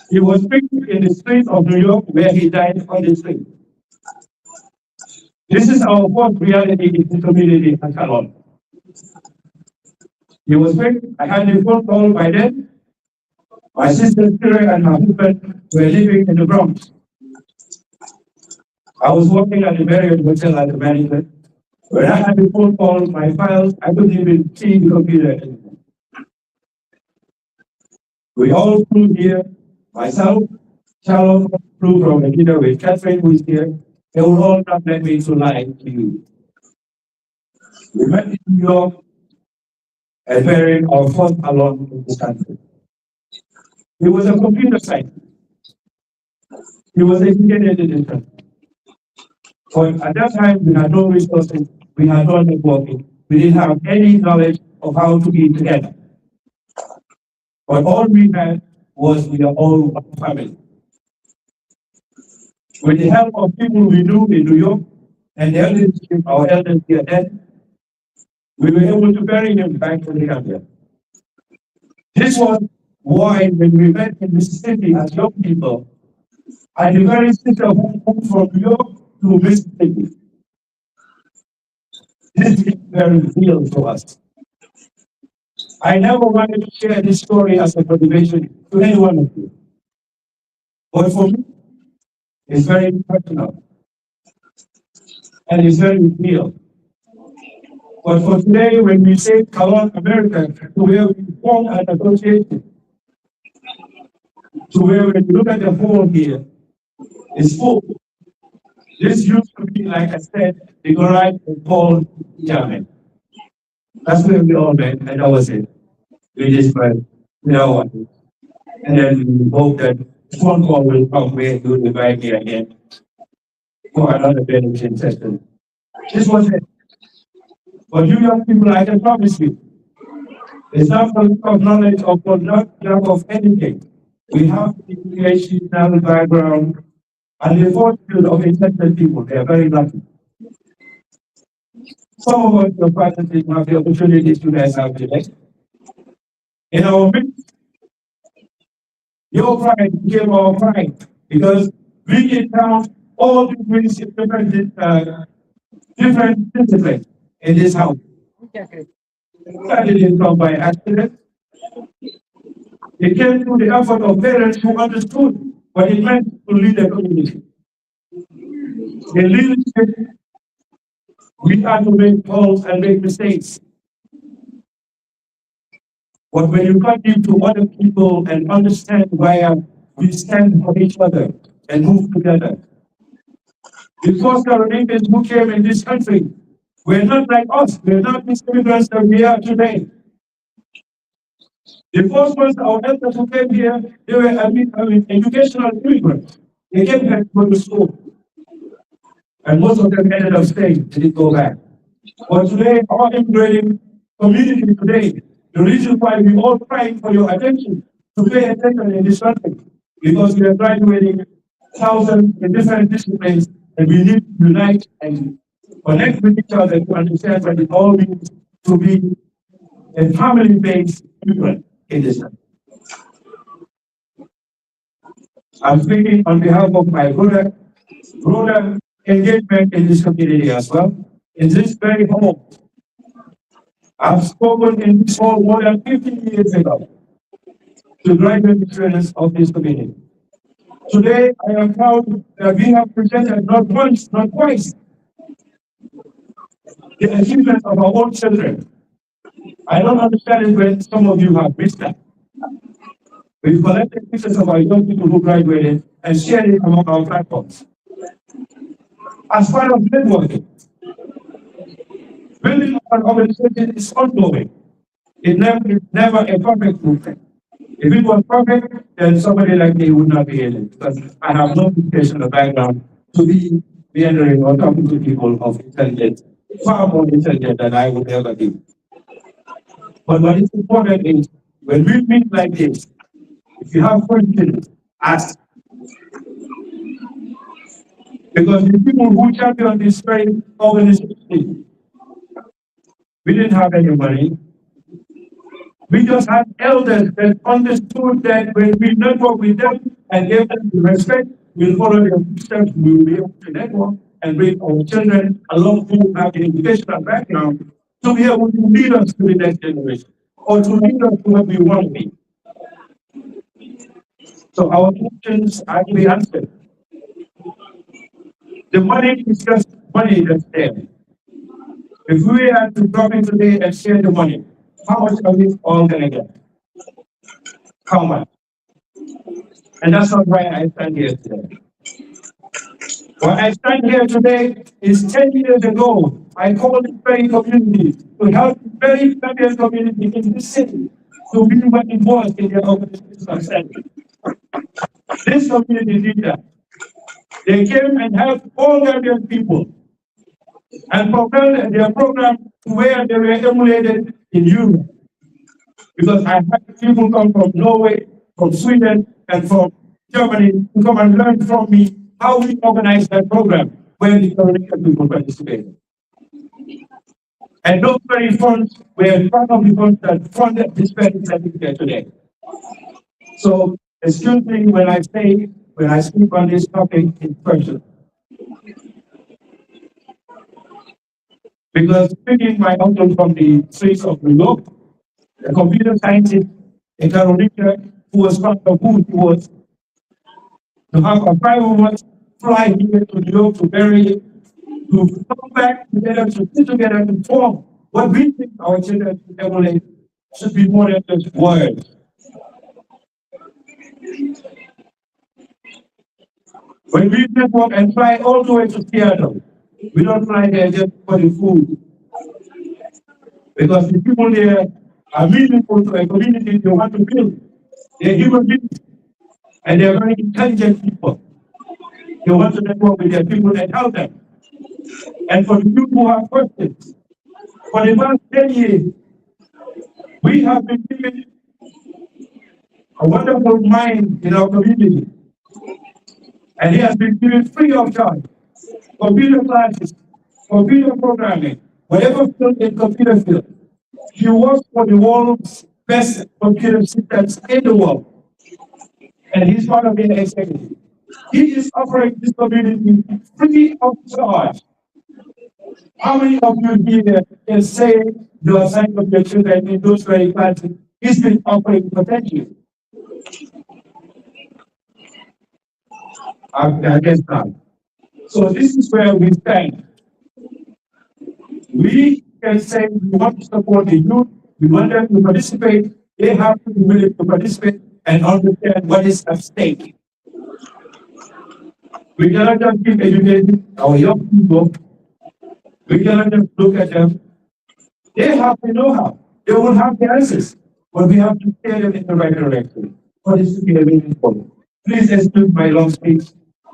He was speaking in the street of New York where he died on the street. This is our first reality in the community at Salon. He was speaking, I had a phone call by then. My sister Kira and her husband were living in the Bronx. I was working at the Marriott Hotel as a manager. When I had the phone call, my files, I couldn't even see the computer anymore. We all flew here, myself, Charles flew from Medina with Catherine, who is here. They will all not let me to lie to you. We met in New York and buried our first alone in this country. He was a computer scientist. He was educated in this country. But at that time, we had no resources, we had no networking, we didn't have any knowledge of how to be together. But all we had was we are all one family. With the help of people we knew in New York and the elders, our elders here then, we were able to bury him back in the Gambia. This was why when we met in Mississippi as young people, and the very sister who moved from New York to Mississippi, this is very real to us. I never wanted to share this story as a motivation to any one of you. But for me, it's very personal. And it's very real. But for today, when we say Kalon America, to where we form an association, to where when you look at the whole here, it's full. This used to be, like I said, the garage of Paul German. That's where we all met, and that was it. We just went, you know what? And then we hope that phone call will come where you will invite me again for another benefit session. This was it. But you young people, I can promise you, it's not for lack of knowledge or for not lack of anything. We have the educational background and the fortitude of intelligent people. They are very lucky. Some of us, your faculty, have the opportunities you guys have today. In our midst, your pride became our pride because we can count all the different disciplines in this house. That didn't come by accident. It came through the effort of parents who understood what it meant to lead a community. In leadership, we have to make calls and make mistakes. But when you got into other people and understand why we stand for each other and move together. The first Carolinians who came in this country were not like us. We're not these immigrants that we are today. The first ones, our elders who came here, they were educational immigrants. They came here to go to school. And most of them ended up staying, they didn't go back. But today, our immigrating community today, the reason why we all crying for your attention, to pay attention in this country, because we are graduating thousands in different disciplines, and we need to unite and connect with each other to understand what it all means to be a family-based immigrant in this country. I'm speaking on behalf of my broader engagement in this community as well. In this very home, I've spoken in this hall more than 15 years ago to graduate students of this community. Today, I am proud that we have presented not once, not twice, the achievements of our own children. I don't understand it when some of you have missed that. We've collected pictures of our young people who graduated and shared it among our platforms. As part of networking, Building of an organization is ongoing. It's never a perfect movement. If it was perfect, then somebody like me would not be in it because I have no educational background to be meandering or talking to people of intelligence, far more intelligent than I would ever be. But what is important is when we meet like this, if you have questions, ask. Because the people who champion this very organization, we didn't have any money. We just had elders that understood that when we network with them and gave them the respect, we'll follow their footsteps, we'll be able to network and bring our children along who have an educational background to be able to lead us to the next generation or to lead us to what we want to be. So our questions are to be answered. The money is just money that's there. If we had to drop in today and share the money, how much are we all going to get? How much? And that's not why I stand here today. Why I stand here today is 10 years ago, I called the very community to help the very family community in this city to be what it was in their organizational setting. This community did that. They came and helped all their young people and propelled their program to where they were emulated in Europe. Because I had people come from Norway, from Sweden, and from Germany to come and learn from me how we organize that program where the Caribbean people participated. And those very funds were part of the funds that funded this very certificate today. So excuse me when I speak on this topic in person. Because speaking my uncle from the streets of New York, a computer scientist in Carolina, who was part of who he was, to have a private fly here to New York to bury it, to come back together, to sit together and form what we think our children should emulate should be more than just words. When we network and fly all the way to Seattle, we don't fly there just for the food. Because the people there are meaningful to a community they want to build. They're human beings. And they're very intelligent people. They want to network with their people and help them. And for the people who have questions, for the past 10 years, we have been given a wonderful mind in our community. And he has been given free of charge. Computer classes, computer programming, whatever field in computer field. He works for the world's best computer systems in the world. And he's part of the executive. He is offering this community free of charge. How many of you here can say you are signing up your children in those very classes? He's been offering potential. I guess not. So this is where we stand. We can say we want to support the youth, we want them to participate, they have to be willing to participate and understand what is at stake. We cannot just keep educating our young people. We cannot just look at them. They have the know-how. They will have the answers. But we have to steer them in the right direction for this to be a meaningful. Please excuse my long speech,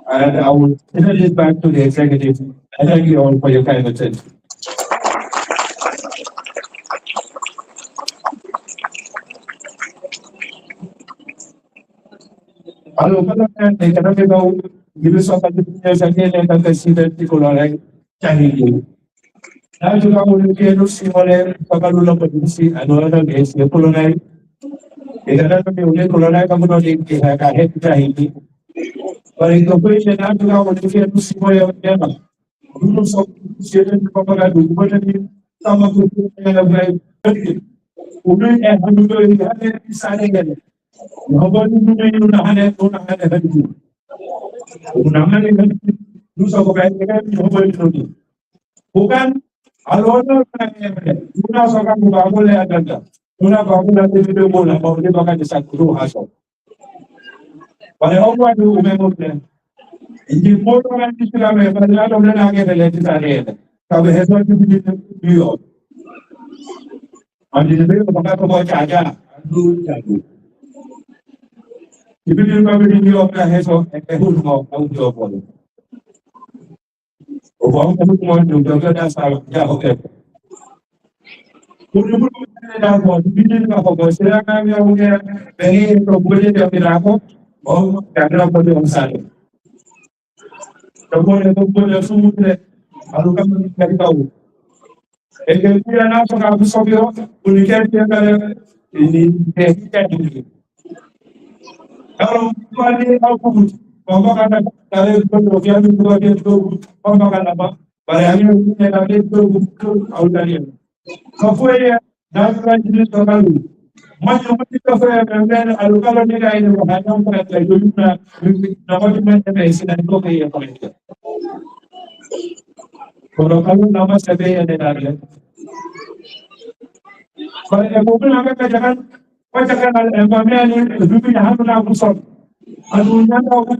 and I will send this back to the executive. And thank you all for your kind attention. Hello, I cannot go. Give us a again and I can see that people are like Chinese. Now you are going to get similar Pagalula Padusi and other gates, the colonel. They cannot be only colonel community, they have a head Chinese. But in comparison, now you are going to get similar Yama. You know, some certain Papagadu, some of the Ubi and Hulu deciding it. Nobody knew Nahane, Nahane, Nahane, do so bad, nobody knew. Bukan, alona Una Saka Babule Aganda, Una Babula Bola, or the Baka de Sakuru Hasso. But I always do remember them. In the photo, I used to have a lot of the Nagate letters ahead. Kabe heso New York. And the bill of Kakabo Chaja, do Chagu. The bill of New York heso, a good home out of one. One to the other side of Yahoo. The bill of Australia, many proposed of Iraq, or Canada for the Onside. The one of the food, Aluka Medical. And we are not going to have to we can't get in the kalau kali aku mama kata kalau itu dia itu mama kata apa barangnya punya lagi itu aku tadi kafe ya dan jenis terlalu macam kafe yang alu kalau ni kaya ni hanya untuk itu na nama cuma isi dan itu kaya apa itu kalau nama saya ada lagi kalau mungkin agak jangan Wajakan al-Emamnya ni lebih jahat nak usap. Anunya tahu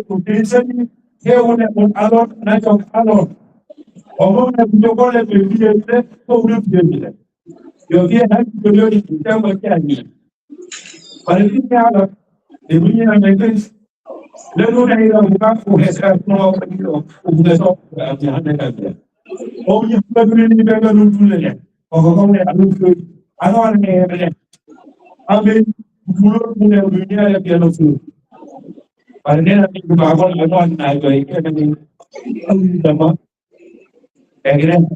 ubiasa ni dia punya alor nak alor. Orang nak jumpa le dia tu urut dia. Jadi hak dia ni kita macam ni. Paling ni ada dia punya macam lalu ni orang bukan kuhesat semua orang itu ubiasa jahat nak dia. Orang yang berbeza ni berbeza dulu le. Orang ni alor ni ada. Amin, mulut punya dunia yang dia lalu. Karena nanti kebangun lepas naik lagi kan ni, sama. Akhirnya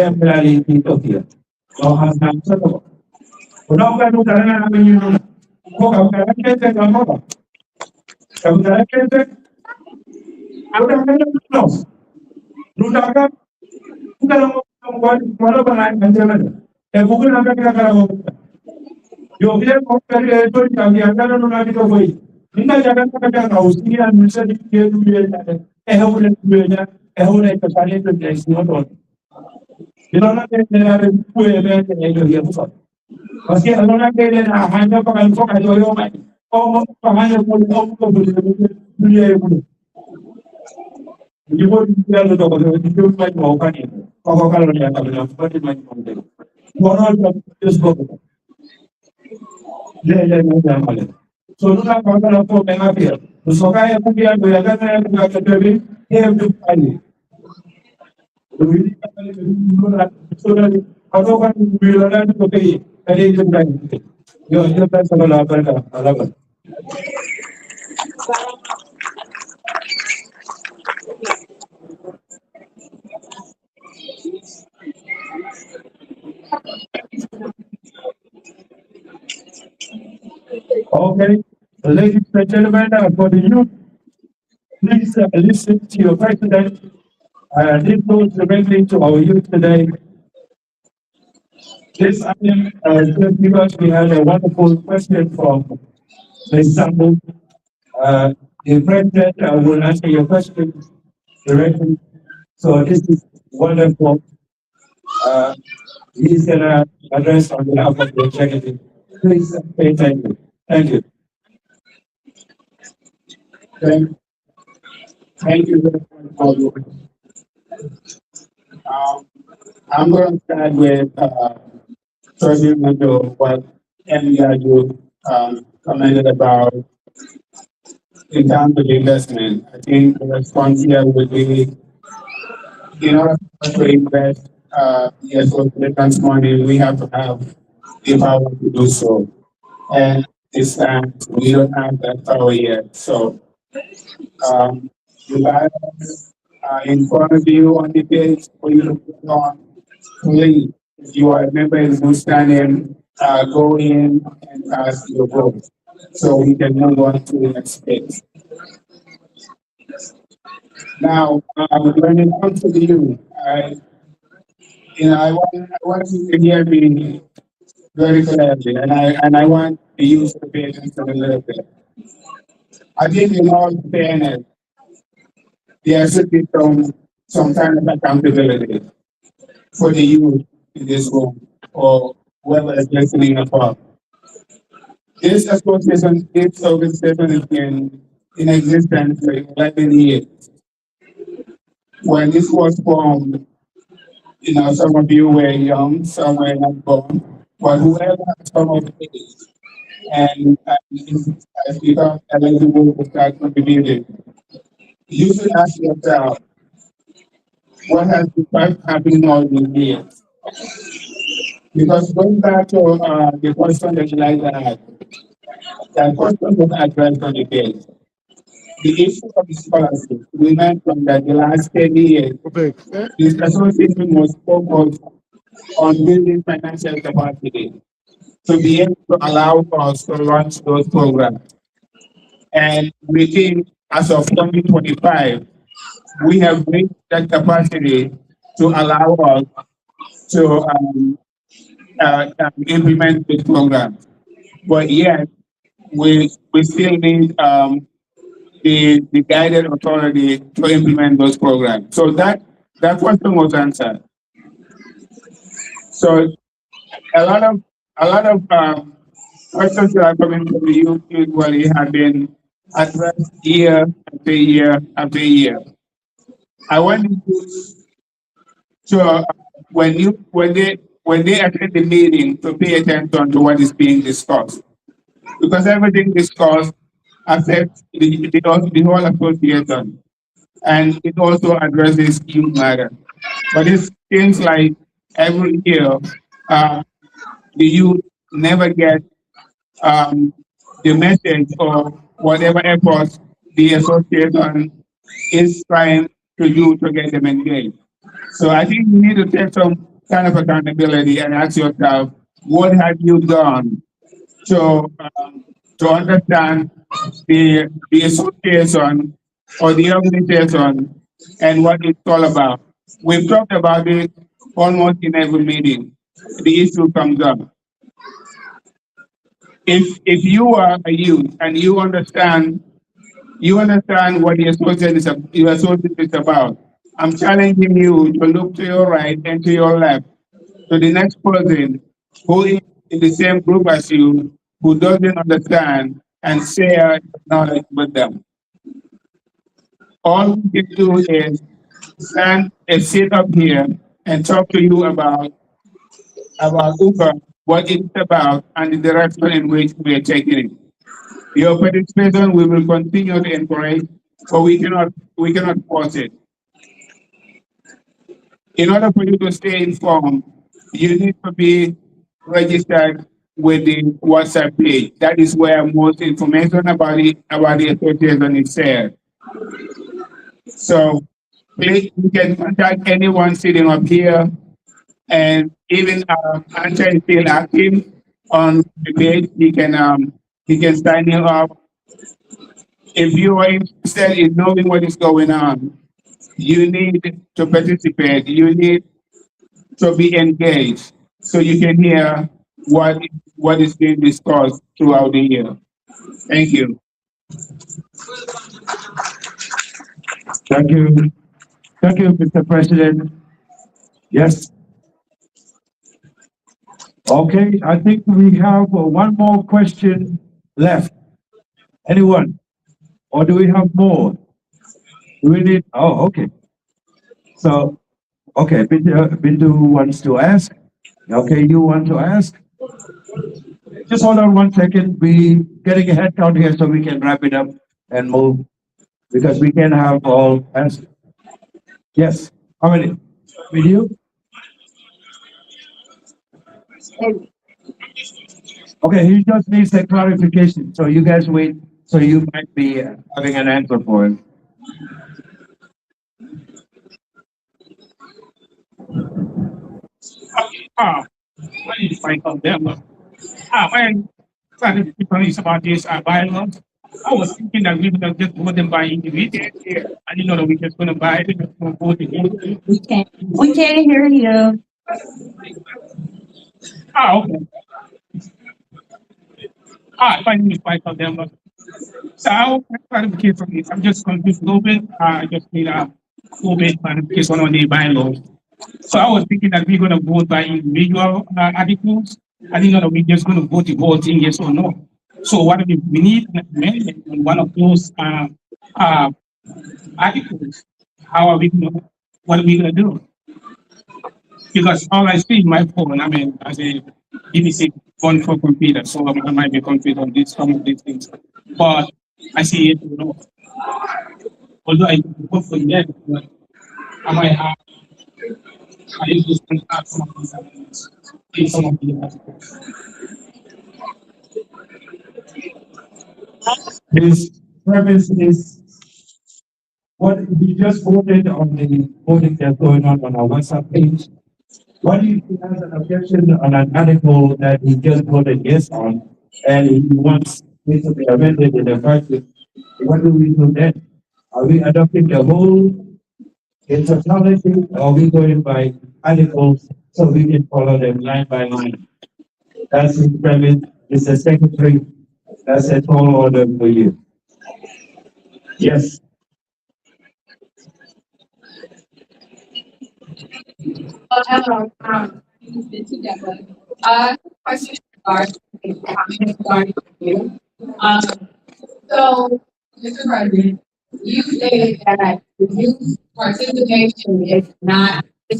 yang berlari itu dia. Orang hamsa tu. Orang kan tu kerana kami ni, kau kerana kita kamu apa? Kamu kerana kita, aku dah kerana kita. Lu dah kan, kita nak malu bangai macam mana? Bukan apa kita kerana yo dia kompare itu yang ada nuna itu boy inna jangan kata kau sendirian bisa dia dulu ya boleh dulu ya boleh kesalahan itu jadi semua tu bila nak dia ada kue dia dia buat pasti kalau nak dia hanya pakai fokus itu yo mai oh hanya boleh dulu ya boleh jadi boleh dia tu itu mai mau kan ini kalau dia tak boleh seperti mai mau dia moral just go so nuna kwamba kwa mengapi usoka ya kumbia ndo yagana ya kumbia katebi ya mdukani Dulu kali nuna sodari atau kan bilangan itu kali kali itu bukan yo yo tak salah apa dah alamat Okay, ladies and gentlemen, for the youth, please listen to your president. This goes directly to our youth today. This item, just because we had a wonderful question from the example. The president will answer your question directly. So this is wonderful. He's gonna address on behalf of the executive. Please say thank you. Thank you. Thank you very much for your I'm going to start with talking about what MDIU commented about in terms of investment. I think the response here would be in order for us to invest yes, for the money, we have to have the power to do so. And this time we don't have that power yet. So the guys in front of you on the page for you to put on, please, if you are a member in good standing, go in and cast your vote so we can move on to the next page. Now, when it comes to you, I want you to hear me very clearly, and I want to use the patience a little bit. I think in all fairness, there should be some kind of accountability for the youth in this room or whoever is listening above. This association, this organization has been in existence for 11 years. When this was formed, some of you were young, some were not born, but whoever has come of age and has become eligible to start contributing, you should ask yourself, what has been happening all these years? Because going back to the question that Eliza had, that question was addressed on the case. The issue of the scholarship, we mentioned that the last 10 years, this association was focused on building financial capacity to be able to allow us to launch those programs. And we think as of 2025, we have reached that capacity to allow us to implement this program. But yet, we still need the guided authority to implement those programs. So that question was answered. So a lot of questions that are coming from the youth usually have been addressed year after year after year. I want you to when they attend the meeting to pay attention to what is being discussed, because everything discussed affects the whole association, and it also addresses youth matter. But it seems like every year uh, the youth never get um, the message or whatever efforts the association is trying to do to get them engaged. So I think you need to take some kind of accountability and ask yourself, what have you done to to understand the association or the organization and what it's all about? We've talked about it almost in every meeting. The issue comes up. If you are a youth and you understand what the association your association is about. I'm challenging you to look to your right and to your left, to the next person who is in the same group as you, who doesn't understand, and share knowledge with them. All we can do is stand and sit up here and talk to you about UKA, what it's about, and the direction in which we are taking it. Your participation we will continue to encourage, but we cannot force it. In order for you to stay informed, you need to be registered with the WhatsApp page. That is where most information about the association is shared. So please, you can contact anyone sitting up here, and even Ancha is still active on the page. He can sign you up. If you are interested in knowing what is going on, you need to participate. You need to be engaged so you can hear what is being discussed throughout the year. Thank you. Thank you. Thank you, Mr. President. Yes. Okay, I think we have one more question left. Anyone? Or do we have more? Do we need? Oh, okay. So, okay, Bindu wants to ask. Okay, you want to ask? Just hold on 1 second. We getting a head count here so we can wrap it up and move because we can have all answers. Yes. How many? With you? Okay, he just needs a clarification. So you guys wait. So you might be having an answer for him. What is fight on them? When trying to speak about this bylaws, I was thinking that we would have just go them by individual. I didn't know that we just going to buy it and vote again. We can't hear you. Okay. If I need to fight on them. So I'll clarification from this. I'm just confused a little bit. I just need a little bit clarification on the bylaws. So I was thinking that we're going to vote by individual articles. I didn't know that we're just going to vote the whole thing, yes or no. So what if we need an amendment on one of those articles? How are we going to, what are we going to do? because all I see in my phone, I mean, as a BBC one for computer, so I might be confused on this, some of these things. But I see it, you know, although I work for them, but I might have, I use this to some of these elements in some of the articles. His premise is what he just voted on the voting that's going on our WhatsApp page. What if he has an objection on an article that he just voted yes on and he wants it to be amended in the budget? What do we do then? Are we adopting the whole in totality or are we going by articles so we can follow them line by line? That's his premise. Mr. Secretary, that's a tall order for you. Yes. Hello, question regarding you. So, Mr. President, you stated that the youth participation is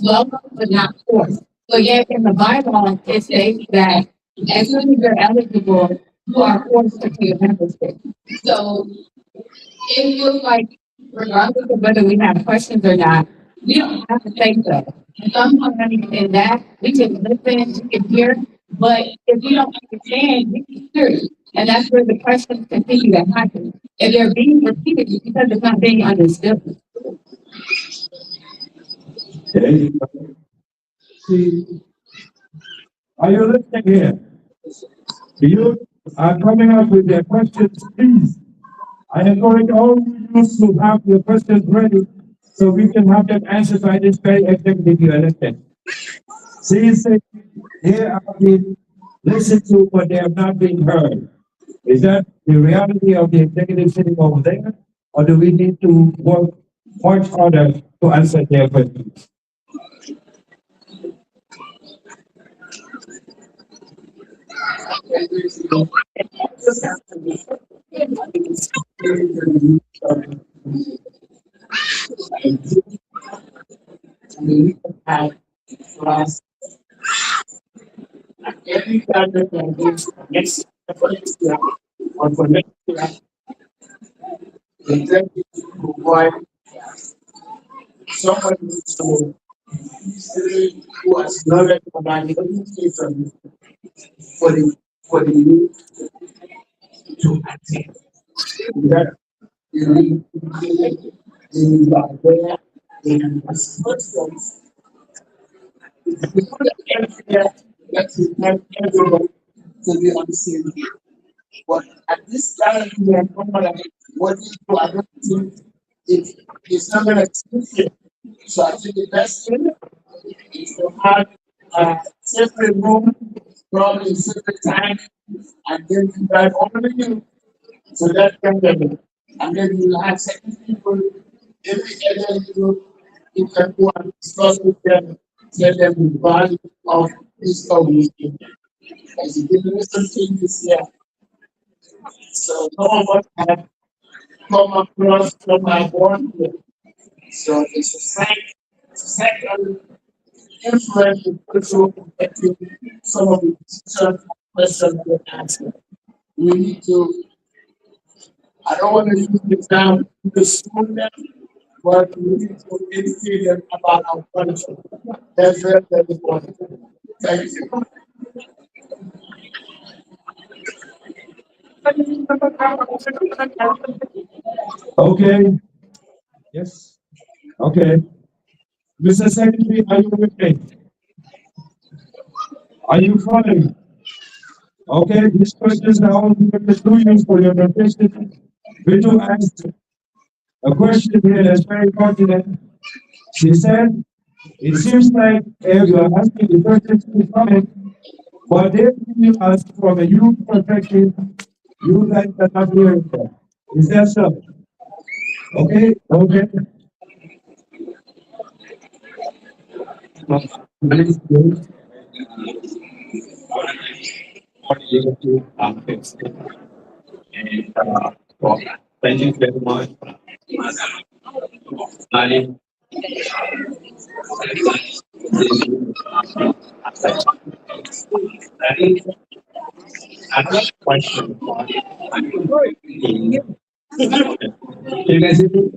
welcome but not forced. So yet in the bylaw, it states that as soon as you're eligible, you are forced to pay a membership. So it feels like regardless of whether we have questions or not, we don't have to say so. Sometimes in that, we can listen, we can hear, but if you don't understand, we can hear you. And that's where the questions continue to happen. If they're being repeated, it's because it's not being understood. Okay. See, are you listening here? You are coming up with their questions, please. I encourage all you to have your questions ready so we can have them answered by this very executive you elected. See, here have been listened to, but they have not been heard. Is that the reality of the executive sitting over there? Or do we need to work much harder to answer their questions? Every candidate can give next for this year or for next year. The executive will provide somebody to see who has knowledge about the education for the youth to attend. That you need to are there in as much as that is not everybody to be on the same page. But at this time, we are not what you are not doing it's not going to succeed. So I think the best thing is to have a separate room, probably a separate time, and then invite only you so that can be. And then you'll have second people, every other you can go and discuss with them, tell them the value of this community. As you give me something this year. So some of us have come across from my born here. So it's a second influence in cultural perspective, some of the decisions questions we're asking. We need to, I don't want to use the example to school them, but we need to educate them about our culture. That's very, very important. Thank you. Okay. Yes. Okay. Mr. Secretary, are you with me? Are you following? Okay, these questions are all given to you for your notation. We do ask a question here that's very pertinent. She said, it seems like you are asking the question to comment, but they you ask from a youth perspective, you guys are not hearing that. Is that so? Okay, okay. Please do. Thank you very much. Another question. You guys hear me?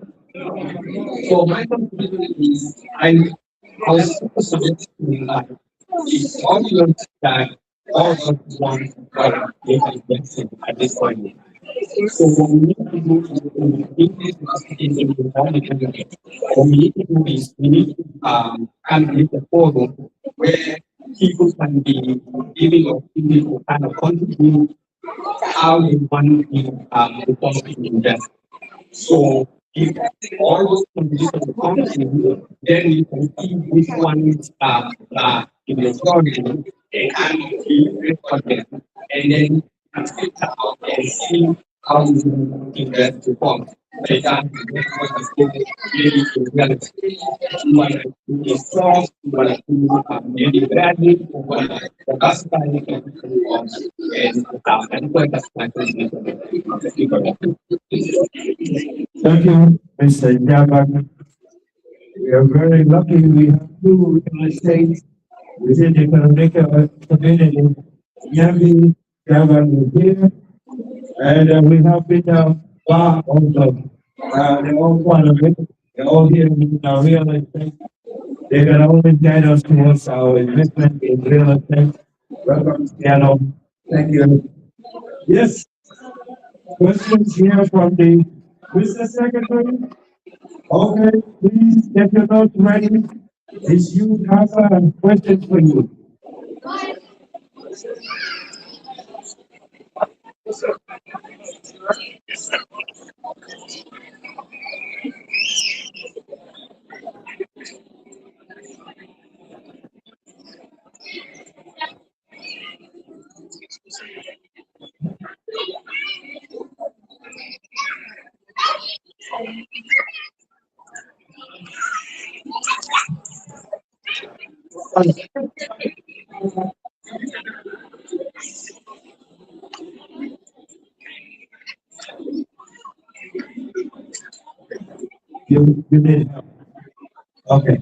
So my conclusion is I was suggesting that it's obvious that all of us want data investing at this point. So what we need to do is in the economy, what we need to do is we need to create a forum where people can be giving opinions to kind of contribute how they want the policy to invest. So if all those conditions come in, then you can see which ones are in the story and be for them. And then you can sit out and see how you invest the fund. For example, what is maybe to relative. You want to do a strong, you want to do maybe badly, or what the best value can be and what that's like. Thank you, Mr. Javan. We are very lucky we have two real estate within the economic community. Yami Javan is here, and we have been bar also. They're all part of it. They're all here in our real estate. They can always guide us towards our investment in real estate. Welcome, Piano. Thank you. Yes, questions here from the business secretary? Okay, please get your notes ready. This youth has a question for you. You need help. Okay.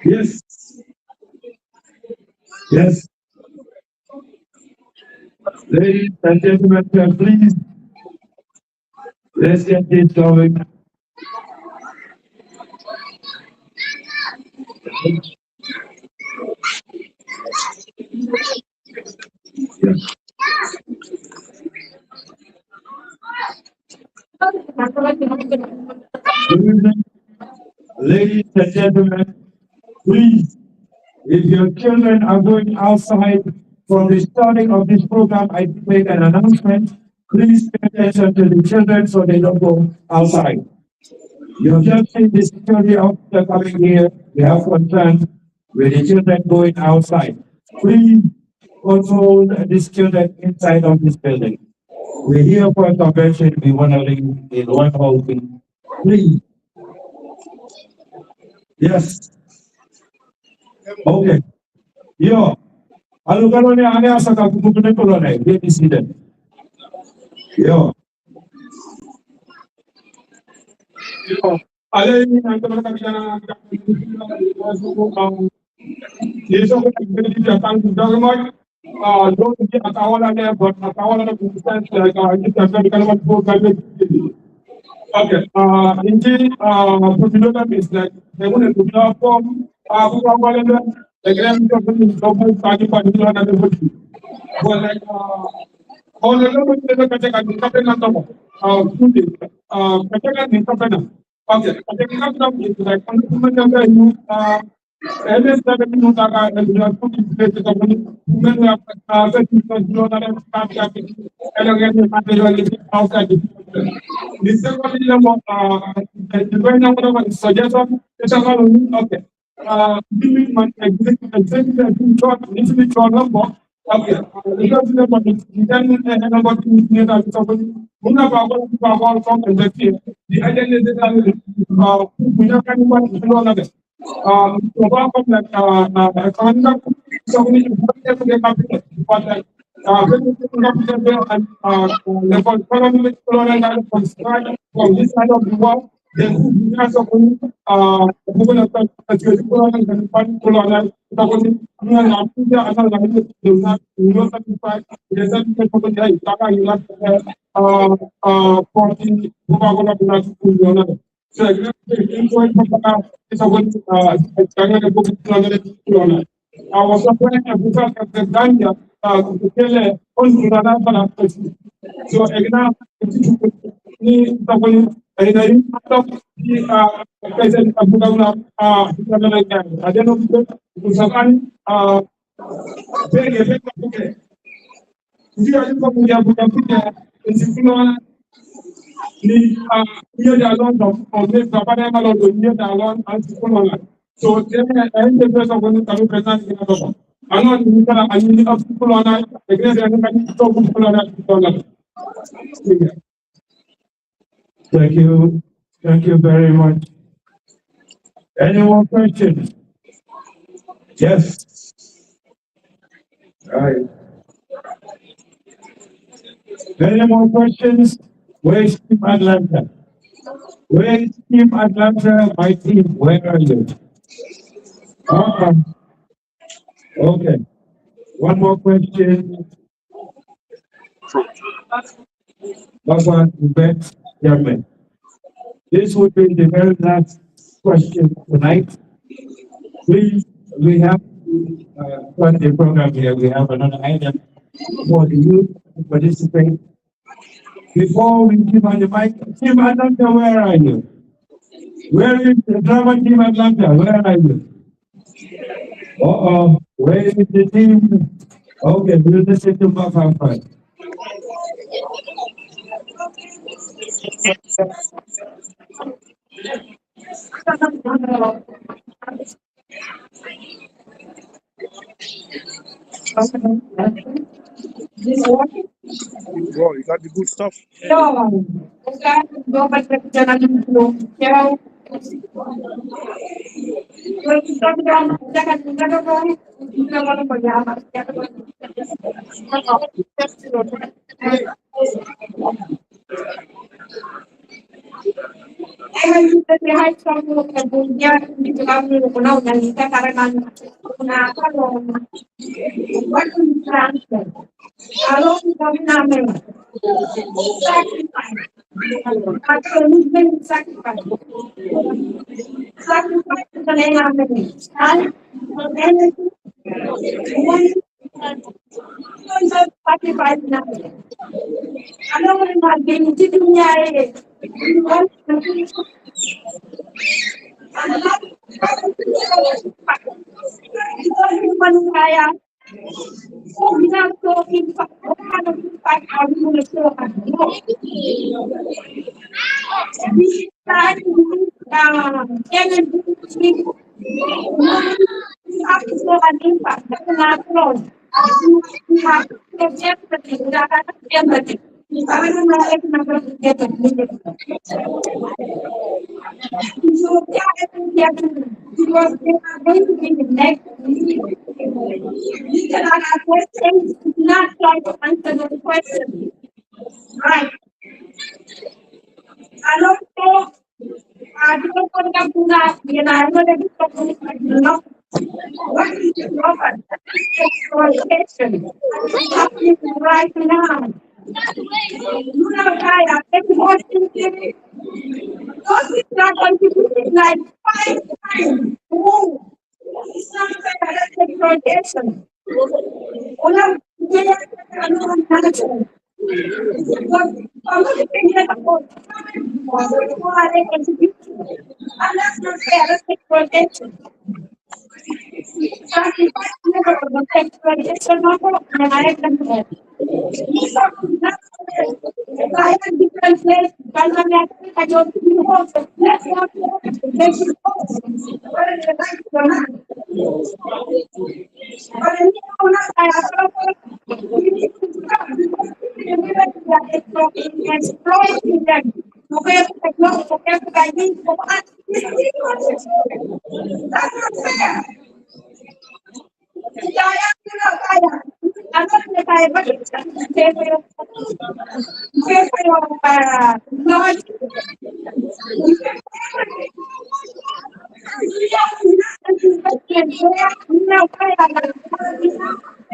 Yes. Yes. Ladies and gentlemen, please, let's get this going. Ladies and gentlemen, please, if your children are going outside from the starting of this program, I make an announcement. Please pay attention to the children so they don't go outside. You have just seen the security officer coming here. We have concerns with the children going outside. Please control these children inside of this building. We're here for a convention. We want to live in one whole thing. Please. Yes. Okay. Yo. Alu kalau ni ane asa ka kuku ni kalau ni dia disiden. Yo. Ada ini nanti mereka bicara Yeso ko tagdi Japan government don't get atawala but atawala business like it's a for government. Okay. Indeed, Putinova is like they want to do from the grand government double party particular and the body. But like all the government is a number. Okay, is like you MS that you are put in place the company, women have and again outside. This is what the right number of suggestion is okay. Giving my executive short, initially short number. Okay, because the number near that somebody, power from the identity we have anyone to know another. Economic so we need to put the capital, but like from this side of the world, then binasa ko bukan atas kesimpulan dan pulangan takut dengan apa yang akan lagi dengan menurut saya jadi kita perlu jadi tak hilang 40 bukan bukan pulangan saya ini poin pertama kita boleh jangan bukan pulangan wasafanya bukan keganja kele on pada so egna ni takoi ina yin top di kaisen abugawla na lagi ada no usakan bege bege buke dia ko punya bukan punya insikuno ni dia jalan dong oleh kapan yang kalau dunia jalan insikuno so dia yang dia so kalau present kita dong ano ni kala ani insikuno na egna dia kan to insikuno na Thank you. Thank you very much. Any more questions? Yes. All right. Any more questions? Where's Team Atlanta? Where's Team Atlanta? My team, where are you? Okay. One more question. Baba Yvette German. This would be the very last question tonight. Please, we have to start the program here. We have another item for the youth to participate. Before we give on the mic, Team Atlanta, where are you? Where is the drama team Atlanta? Where are you? Where is the team? Okay, we'll listen to Baba first. Bro, you got the good stuff.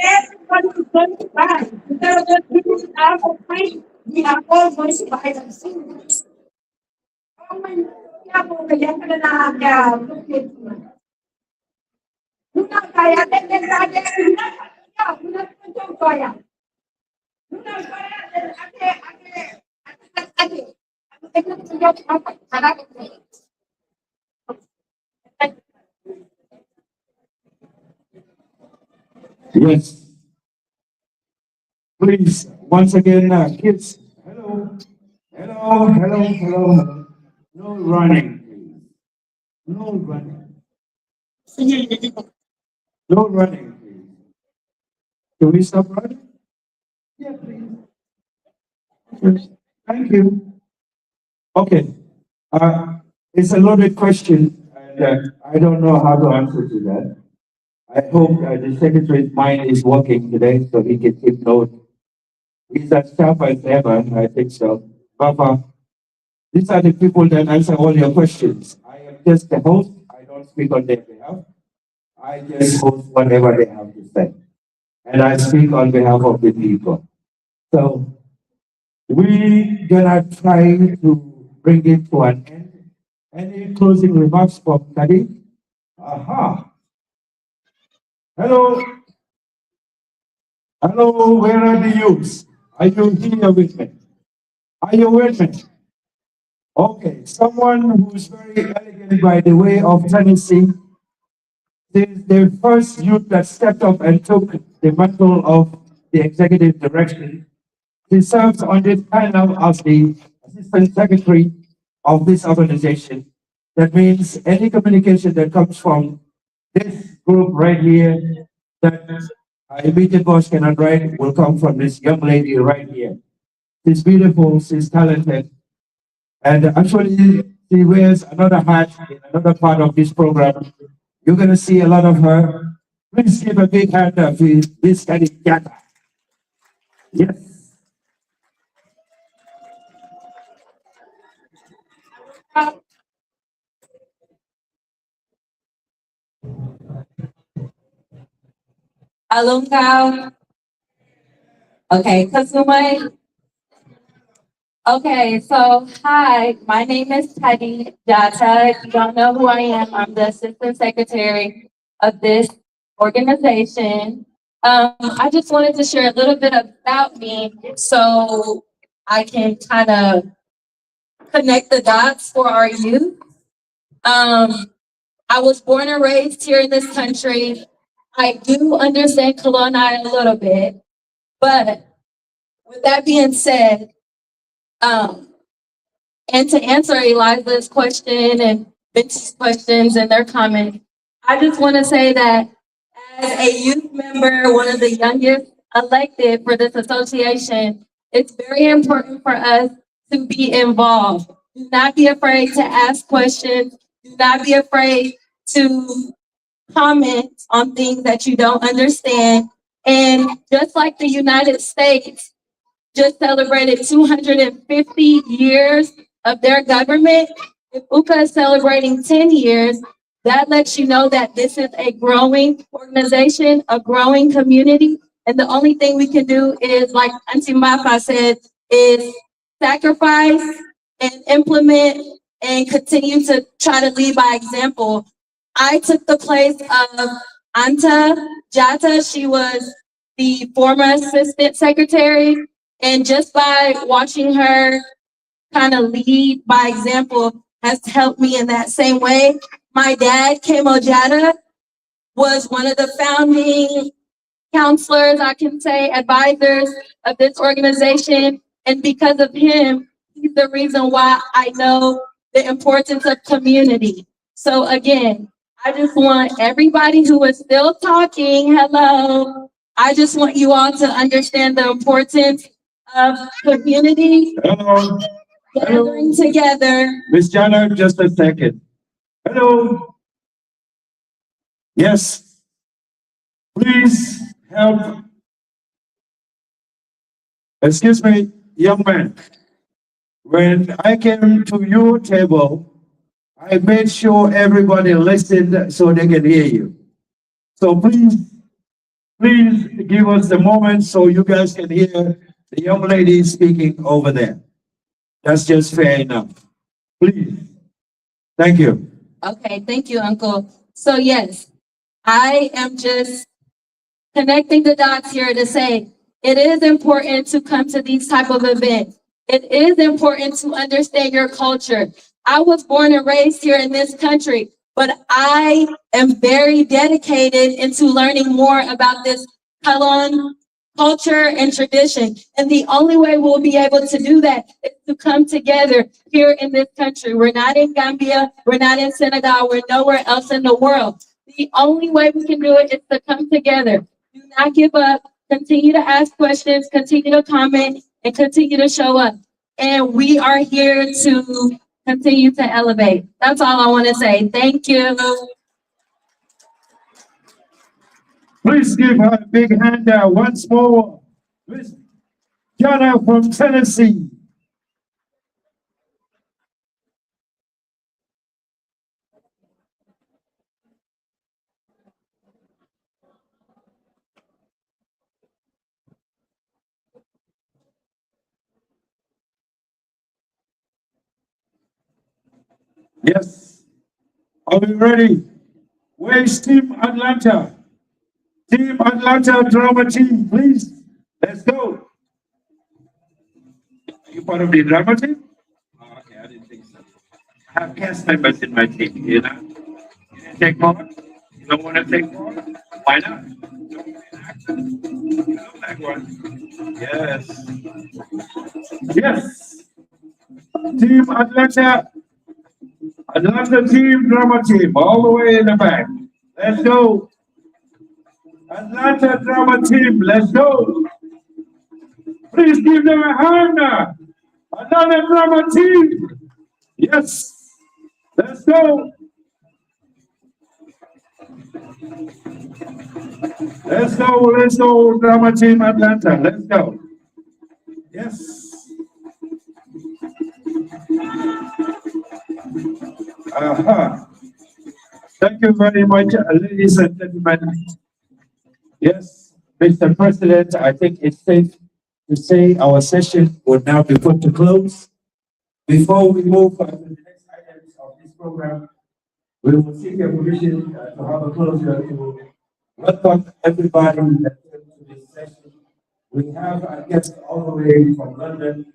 Everybody's going to buy. Because the people are for free. We are all going to buy them. Oh my God, kaya ka na nakaka- Luna kaya, teke kaya, luna kaya, luna kaya. Luna kaya, ate, ate. Ate, ate. Yes. Please, once again, kids, hello, hello, hello, hello. No running, please. No running. No running, please. Can we stop running? Yeah, please. Okay. Thank you. Okay. It's a loaded question, and I don't know how to answer to that. I hope the secretary's mind is working today so he can keep note. He's as sharp as ever, I think so. Papa, these are the people that answer all your questions. I am just the host. I don't speak on their behalf. I just host whatever they have to say. And I speak on behalf of the people. So we gonna try to bring it to an end. Any closing remarks from Kadi? Aha. Hello. Hello, where are the youths? Are you here with me? Are you with me? Okay, someone who's very elegant by the way of Tennessee. The first youth that stepped up and took the mantle of the executive direction. He serves on this panel as the assistant secretary of this organization. That means any communication that comes from this group right here that our immediate boss cannot write will come from this young lady right here. She's beautiful, she's talented, and actually she wears another hat in another part of this program. You're gonna see a lot of her. Please give a big hand up to this kind of yata. Yes. Alungao. Okay, Kasumai. Okay, so hi, my name is Teddy Jata. If you don't know who I am, I'm the assistant secretary of this organization. I just wanted to share a little bit about me so I can kind of connect the dots for our youth. I was born and raised here in this country. I do understand Kalonai a little bit, but with that being said, and to answer Eliza's question and Vince's questions and their comments, I just want to say that as a youth member, one of the youngest elected for this association, it's very important for us to be involved. Do not be afraid to ask questions. Do not be afraid to comment on things that you don't understand. And just like the United States just celebrated 250 years of their government, if UKA is celebrating 10 years, that lets you know that this is a growing organization, a growing community. And the only thing we can do is, like Auntie Mafa said, is sacrifice and implement and continue to try to lead by example. I took the place of Anta Jata. She was the former assistant secretary. And just by watching her kind of lead by example has helped me in that same way. My dad, Kemo Jata, was one of the founding counselors, I can say, advisors of this organization. And because of him, he's the reason why I know the importance of community. So again, I just want everybody who is still talking, hello, I just want you all to understand the importance of community Hello. gathering together. Miss Jana, just a second. Hello. Yes. Please help. Excuse me, young man. When I came to your table, I made sure everybody listened so they can hear you. So please give us the moment so you guys can hear the young lady speaking over there. That's just fair enough. Please. Thank you. Okay, thank you, Uncle. So yes, I am just connecting the dots here to say it is important to come to these type of events. It is important to understand your culture. I was born and raised here in this country, but I am very dedicated into learning more about this Kalon culture and tradition. And the only way we'll be able to do that is to come together here in this country. We're not in Gambia, we're not in Senegal, we're nowhere else in the world. The only way we can do it is to come together. Do not give up. Continue to ask questions, continue to comment, and continue to show up. And we are here to continue to elevate. That's all I want to say. Thank you. Please give her a big hand once more. Miss Jana from Tennessee. Yes. Are we ready? Where's Team Atlanta? Team Atlanta drama team, please. Let's go. Are you part of the drama team? Oh, okay, I didn't think so. I have cast members in my team, you know. You didn't take more? You don't want to take more? Why not? You know that one. Yes. Yes. Team Atlanta. Atlanta team, drama team, all the way in the back. Let's go. Atlanta drama team, let's go. Please give them a hand. Atlanta drama team. Yes. Let's go. Let's go, drama team Atlanta. Let's go. Yes. Thank you very much, ladies and gentlemen. Yes, Mr. President, I think it's safe to say our session will now be put to close. Before we move to the next items of this program, we will seek your permission to have a closure to welcome everybody that came to this session. We have a guest all the way from London.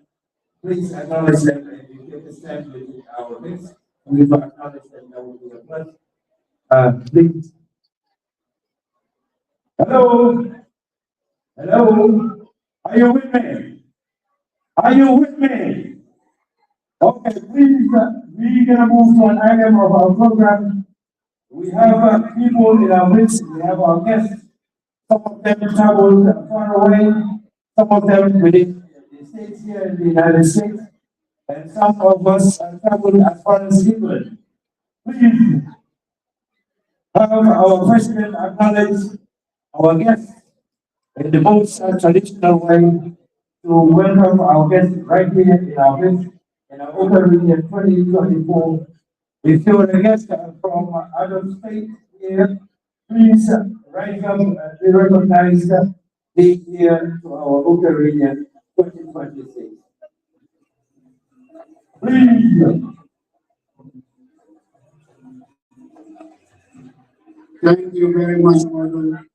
Please acknowledge them and you take a stand with our guests. We will acknowledge them, that will be a pleasure. Please. Hello. Hello. Are you with me? Are you with me? Okay, please, we're gonna move to an item of our program. We have people in our midst, we have our guests. Some of them traveled far away, some of them within the states here in the United States, and some of us traveled as far as England. Please have our president acknowledge our guests in the most traditional way to welcome our guests right here in our midst in our opening in 2024. If you're a guest from other states here, please rise up and be recognized being here to our opening in 2026. Please. Thank you very much, Morgan.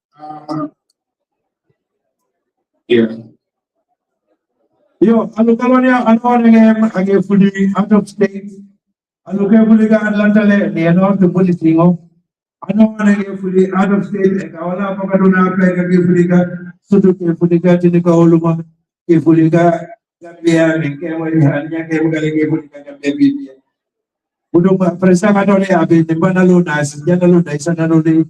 Yeah. Yo, alukalonia age fully out of state. Aluke fully ga Atlanta le ne no to fully singo. Ano age fully out of state. Kawala pa kaduna ka age fully ga sudu ke fully ga tini ka oluma ke fully ga Gambia ne ke mo hanya ke mo age fully ga Gambia bibi. Budung presa ka dole abi ne banalo na sinjana lo na isa na lo de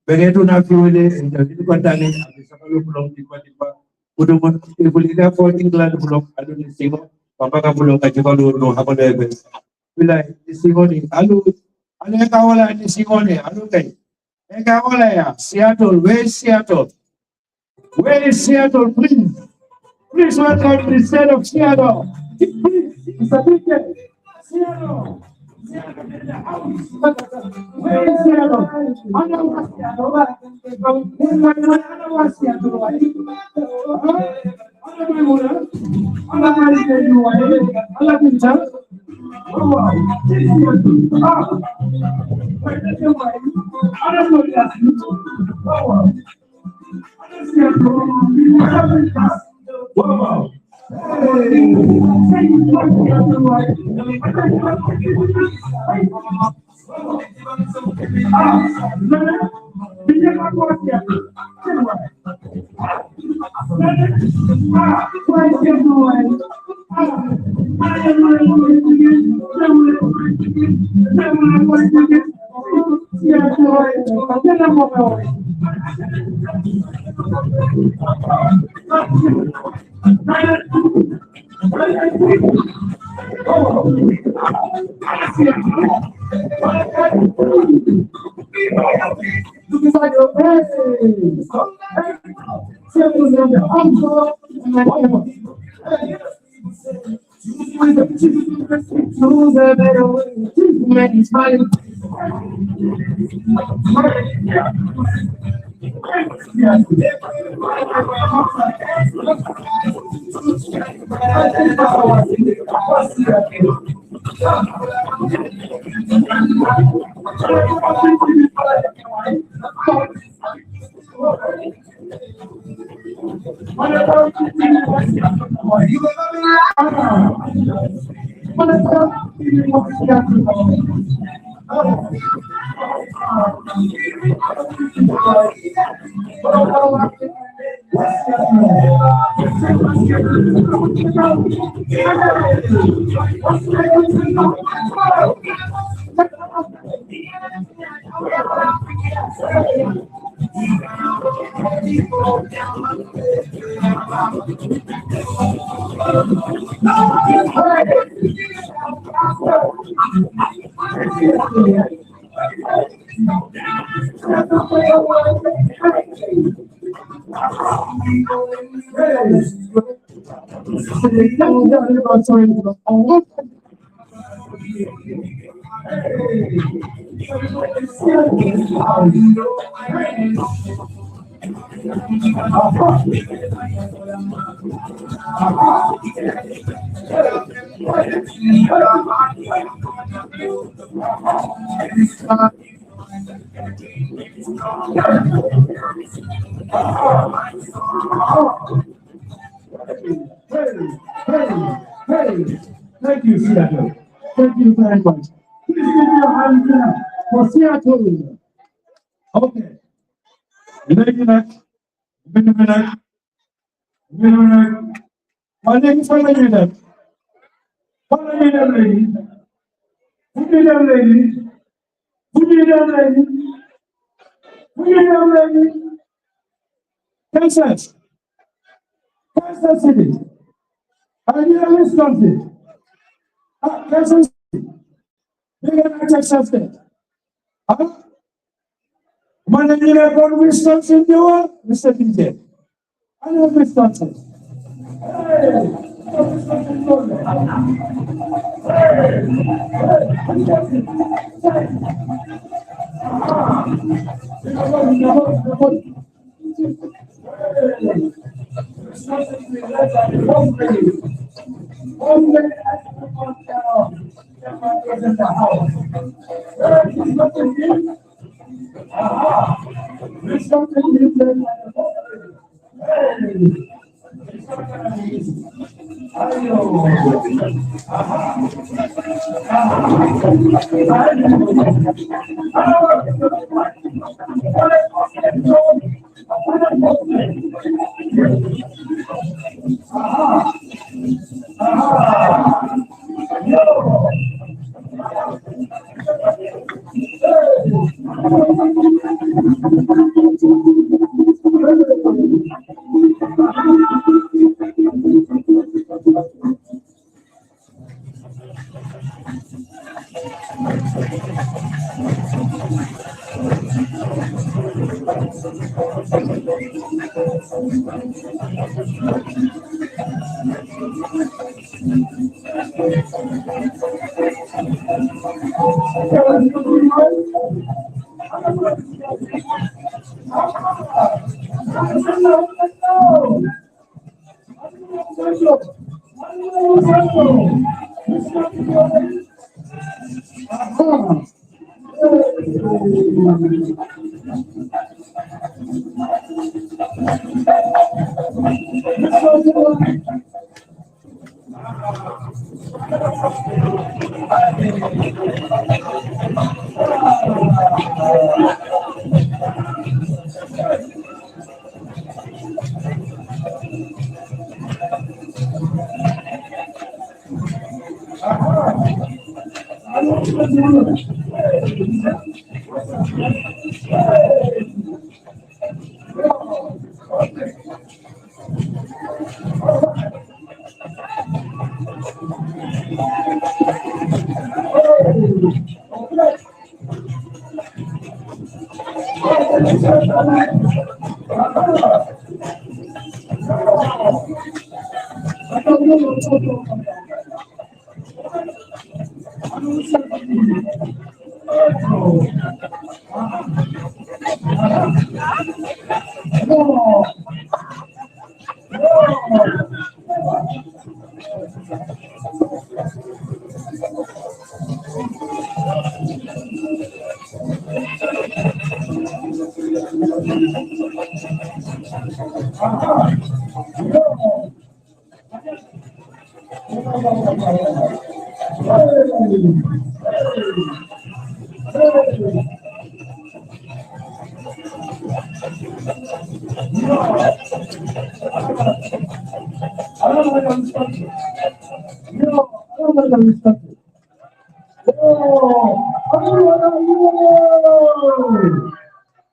begetu na fiwele ndi ko tani abi sakalu bulong di ko di pa. Udung ibuliga for England bulong alu ni singo papa bulong ka jibalo no habale bila singo ni alu ka wala ni singo ni alu kai ka wala ya Seattle. Where's Seattle? Where is Seattle? Please welcome the state of Seattle. Please, it's a big day. Seattle. Thank you, Seattle. Thank you very much. Please give me a hand for Seattle. Okay. Minute. My name is Minute. Lady. Lady. Kansas. Kansas City. I need a Wisconsin. Kansas City. Big Texas State. My name is from Wisconsin, you are Mr. DJ. I love Wisconsin. Hey!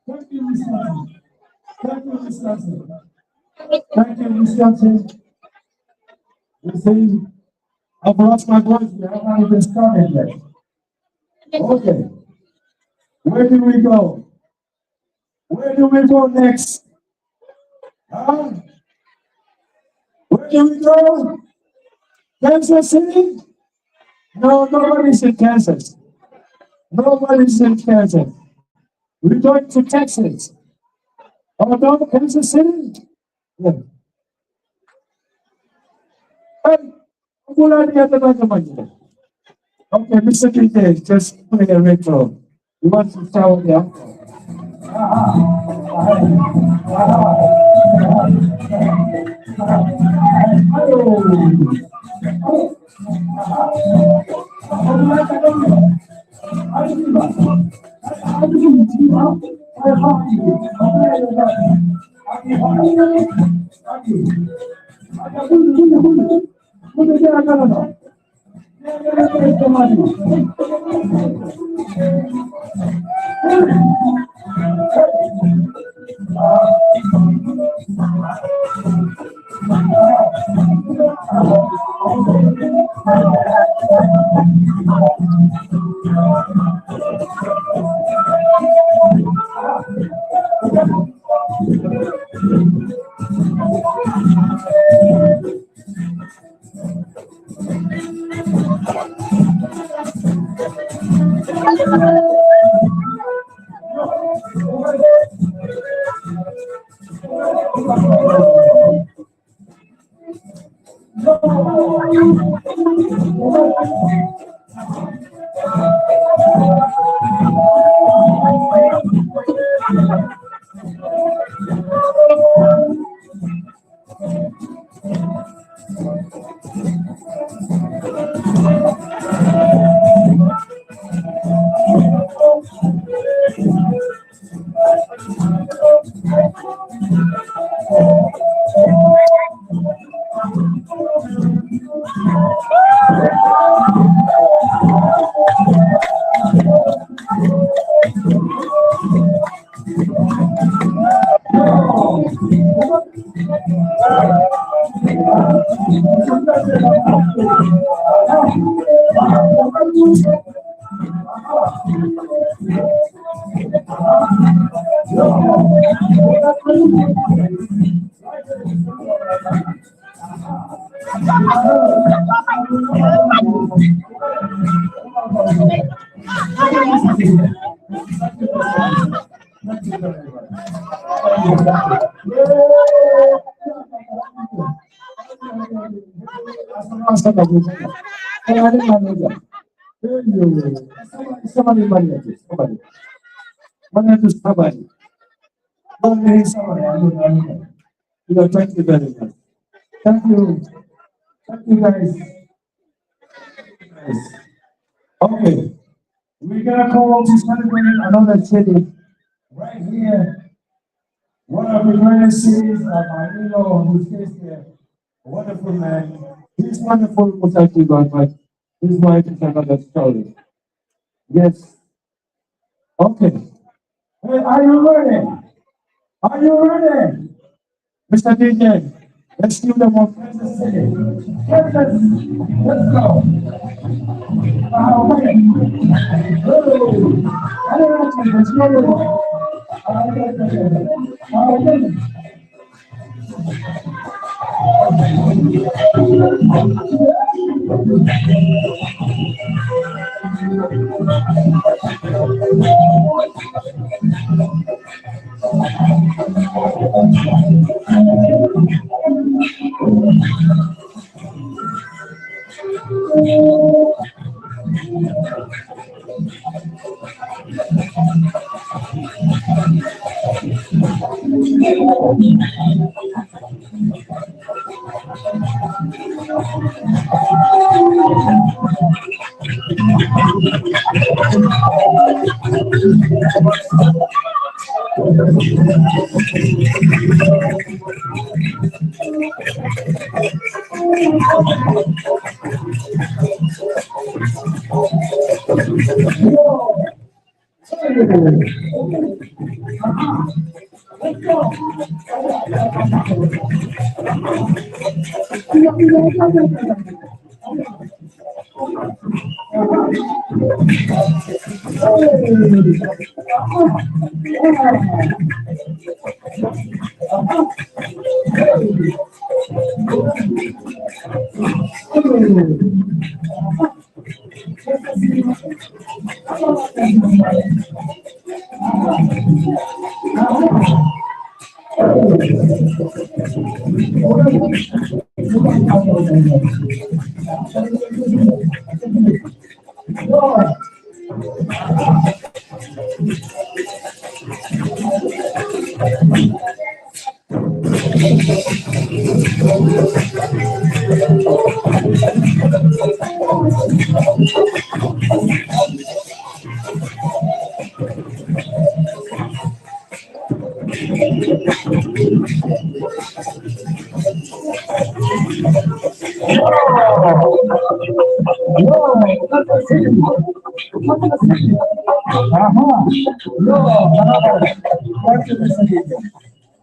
Thank you, Mr. Thank you, Mr. Thank you, Mr. You see, I've lost my voice here. I haven't even started yet. Okay. Where do we go? Where do we go next? Huh? Where do we go? Kansas City? No, nobody's in Kansas. Nobody's in Kansas. We're going to Texas. Oh, no, Kansas City? Yeah. Hey, wala niya talaga naman. Okay, Mr. DJ, just play a retro. You want to shower the uncle? somebody manager. Somebody manager. Somebody. Manager somebody. Thank you very much. Thank you. Thank you guys. Okay. We're gonna call to celebrate another city right here. One of the greatest cities of our who stays here. A wonderful man. He's wonderful, Musaki God, but his wife is another story. Yes. Okay. Hey, are you ready? Are you ready? Mr. DJ, let's give them one Kansas City. Kansas, let's go. Okay. I don't know what let's go.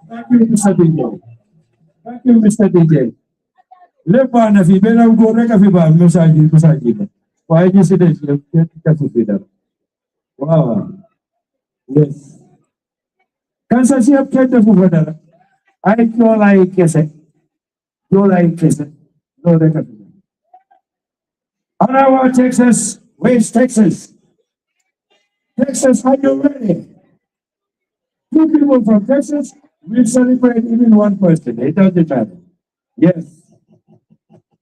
Thank you, Mr. DJ. Thank you, Mr. DJ. Lepa na fi bela gore ka fi ba masaji. Why you say that you get to be there? Wow. Yes. Kan sa siya kaya po ba dala? Ay ko like kese. No like kese. No like kese. Arawa, Texas. Where's Texas? Texas, are you ready? Two people from Texas will celebrate even one person. It doesn't matter. Yes.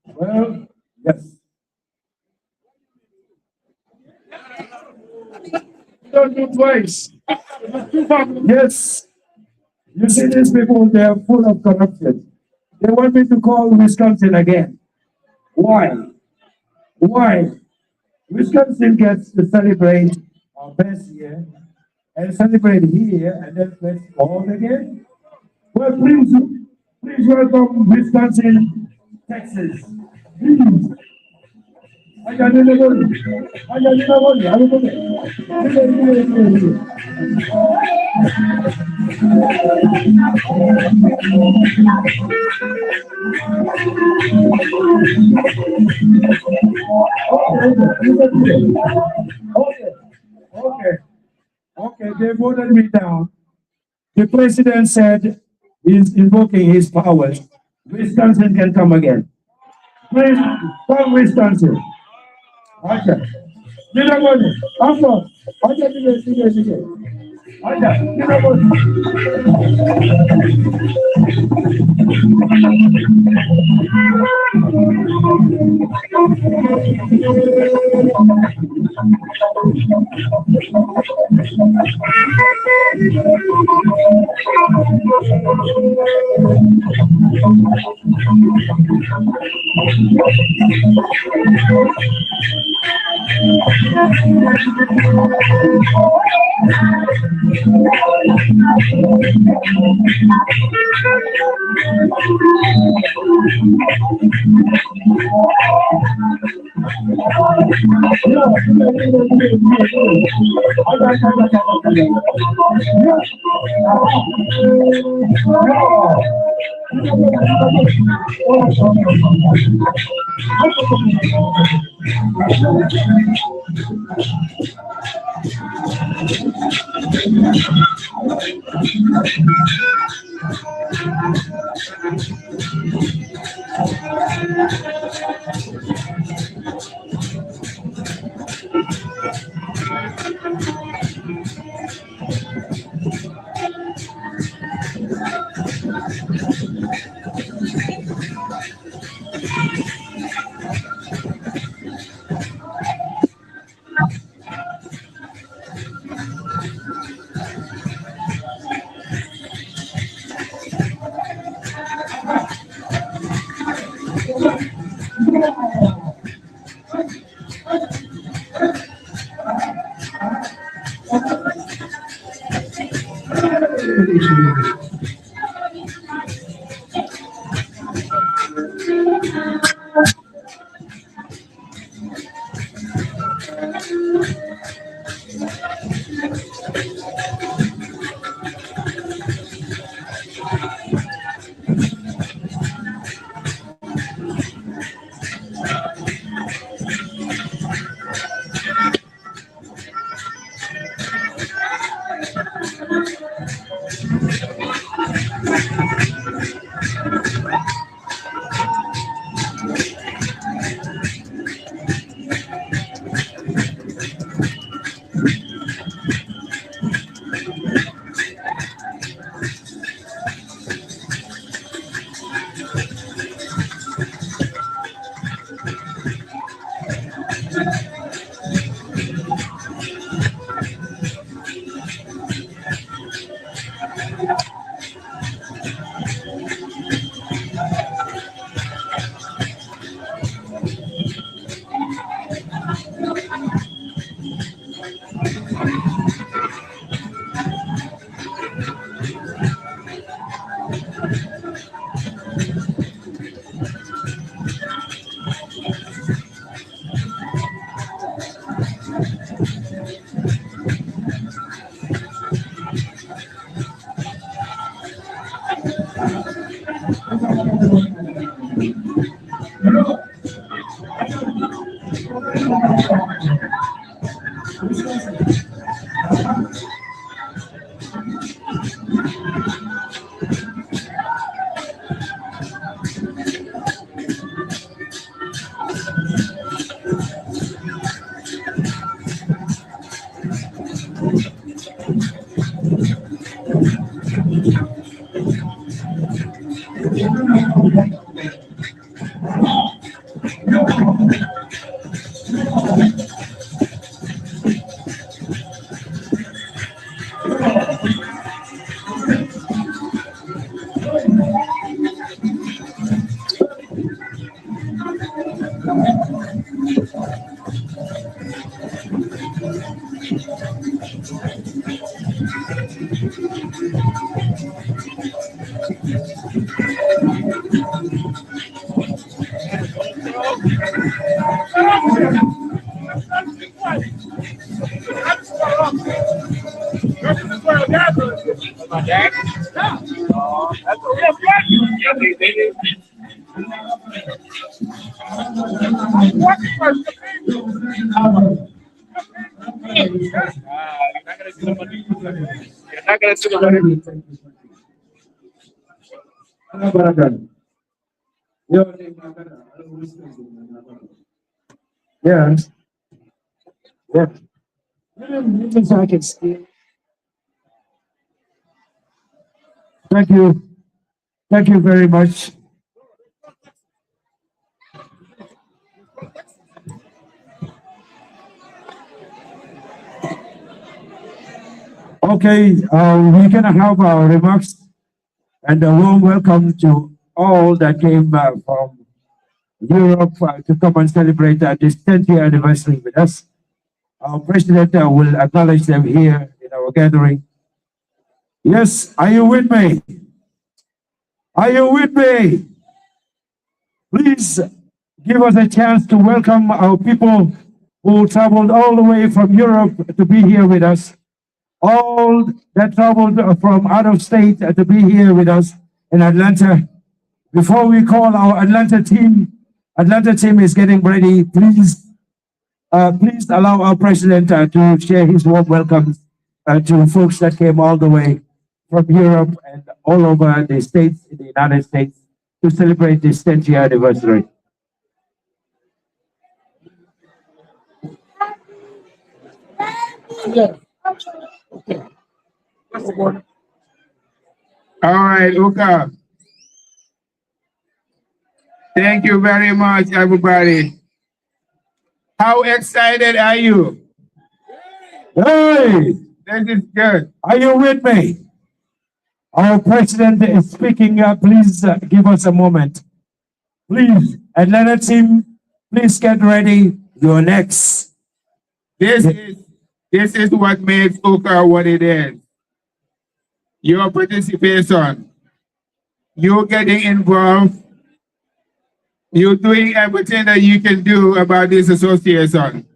Well, yes. Don't do twice. Yes. You see these people, they are full of corruption. They want me to call Wisconsin again. Why? Why? Wisconsin gets to celebrate our best year and celebrate here and then let's all again. Well, please welcome Wisconsin, Texas. Please. I got it. Okay, they voted me down. The president said he's invoking his powers. Wisconsin can come again. Please come Wisconsin. Okay. You know what? Uncle, okay. You know what? Yeah. Yeah. So I can see. Thank you. Thank you very much. Okay, we're gonna have our remarks and a warm welcome to all that came from Europe to come and celebrate this 10th year anniversary with us. Our president will acknowledge them here in our gathering. Yes, are you with me? Are you with me? Please give us a chance to welcome our people who traveled all the way from Europe to be here with us. All that traveled from out of state to be here with us in Atlanta. Before we call our Atlanta team is getting ready. Please allow our president to share his warm welcome to folks that came all the way from Europe and all over the states in the United States to celebrate this 10th year anniversary. All right, Uka. Thank you very much, everybody. How excited are you? Hey, This is good. are you with me? Our president is speaking. Please give us a moment. Please, Atlanta team, please get ready. You're next. This is what makes Uka what it is. Your participation, you getting involved, you doing everything that you can do about this association.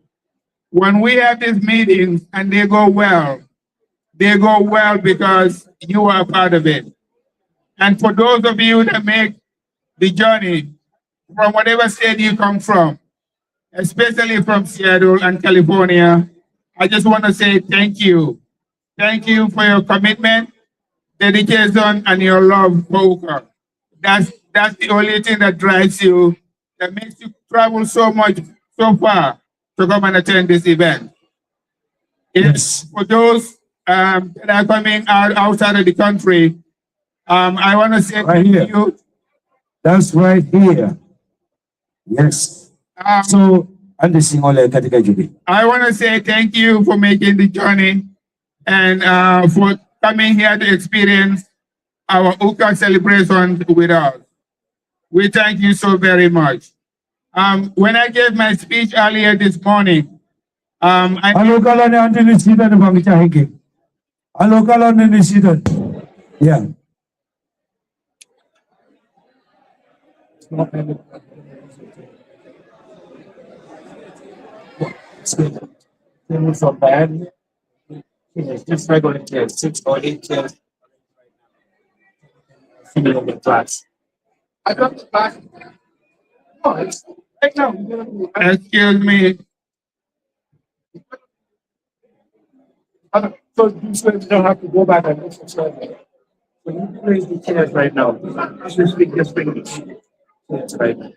When we have these meetings and they go well because you are part of it. And for those of you that make the journey from whatever state you come from, especially from Seattle and California, I just want to say thank you. Thank you for your commitment, dedication, and your love for Uka. That's the only thing that drives you, that makes you travel so much, so far to come and attend this event. It's for those that are coming outside of the country. I want to say Right thank here. you. That's right here. Yes. So, Andi Singole katika jubi. I want to say thank you for making the journey and for coming here to experience our Uka celebration with us. We thank you so very much. When I gave my speech earlier this morning, Alo kala ni andi ni sida ni bangi chahenge. Alo kala ni sida. Yeah. So bad. It's just regular kids, 6 or 8 kids. Similar in the class. I got the class. No, it's right now. excuse me, So these students don't have to go back and listen to it. So you raise the chairs right now. Just bring the chairs right now.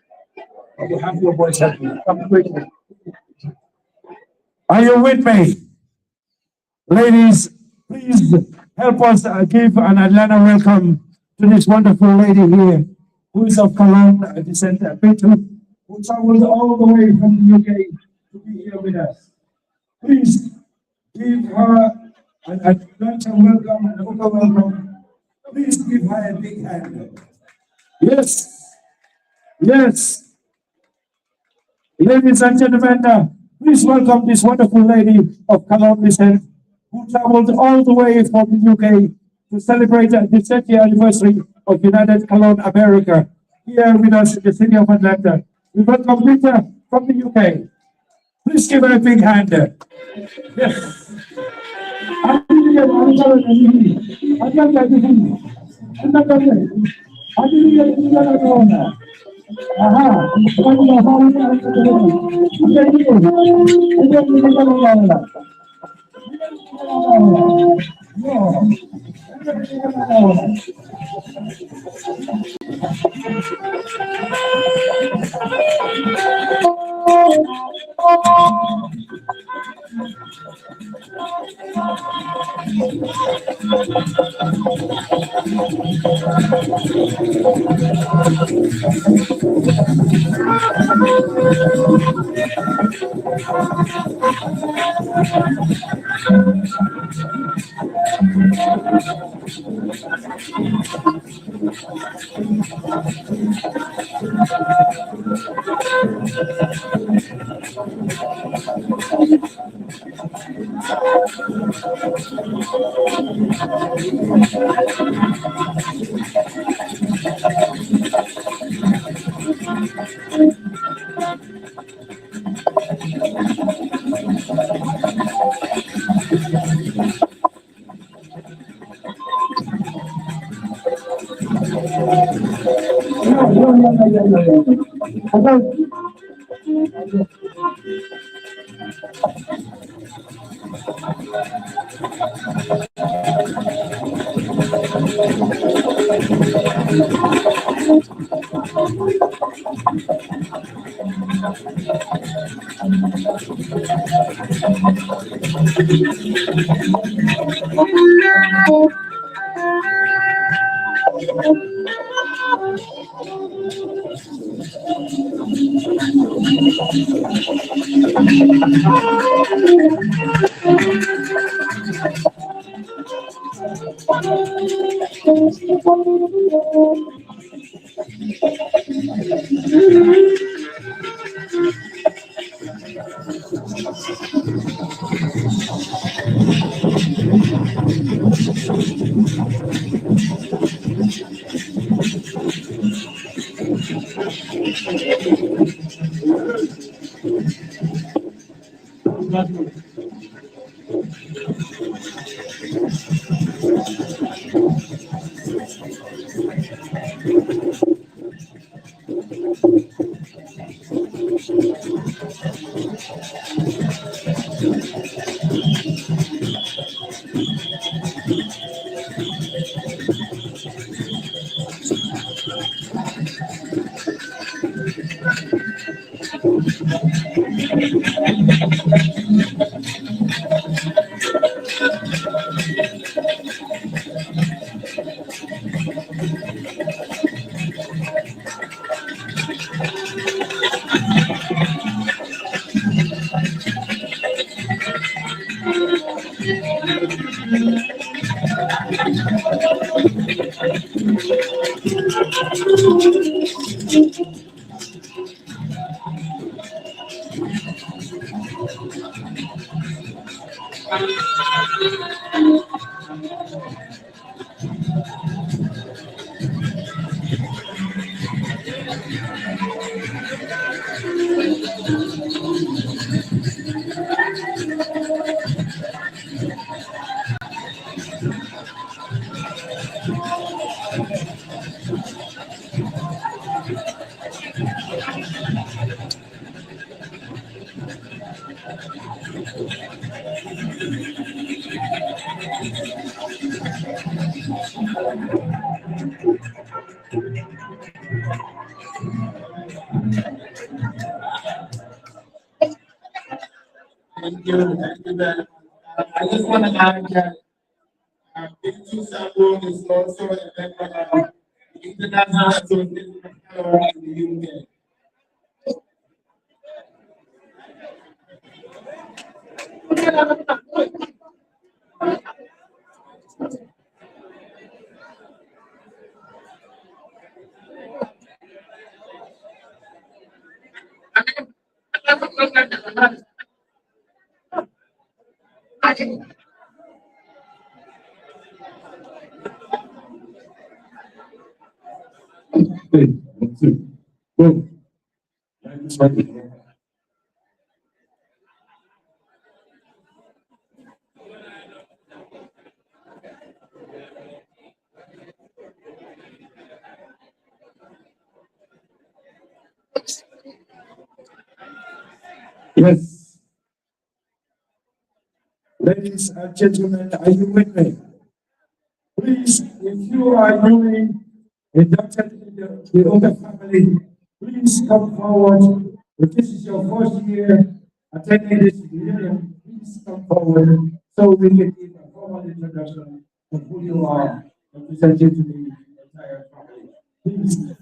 You have your voice help you. Come quickly. Are you with me? Ladies, please help us give an Atlanta welcome to this wonderful lady here, who is of Cologne descent, Petru, who traveled all the way from the UK to be here with us. Please give her an Atlanta welcome and a welcome. Please give her a big hand. Yes, yes. Ladies and gentlemen, please welcome this wonderful lady of Cologne descent, who traveled all the way from the UK to celebrate the 10th anniversary of United Cologne America here with us in the city of Atlanta. We welcome Rita from the UK. Please give her a big hand. Yes. Thank you. Thank you very much. I just want to add that Bintu Sabo is also a member of the International Association of Color in the UK. Yes. Ladies and gentlemen, are you with me? Please, if you are newly inducted in the Oga family, please come forward. If this is your first year attending this reunion, please come forward so we can give a formal introduction of who you are representing to the entire family. Please,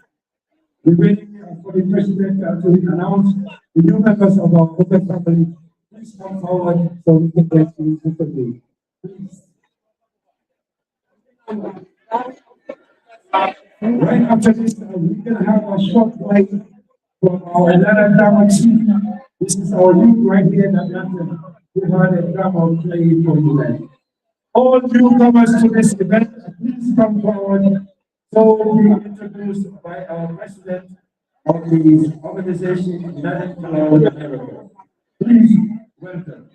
we're waiting for the president to announce the new members of our Oga family. Please come forward so we can get you quickly. Please. Right after this, we're gonna have a short break from our Atlanta drama team. This is our youth right here in Atlanta. We had a drama play for you guys. All newcomers to this event, please come forward. So we introduced by our president of the organization United Cloud America. Please welcome.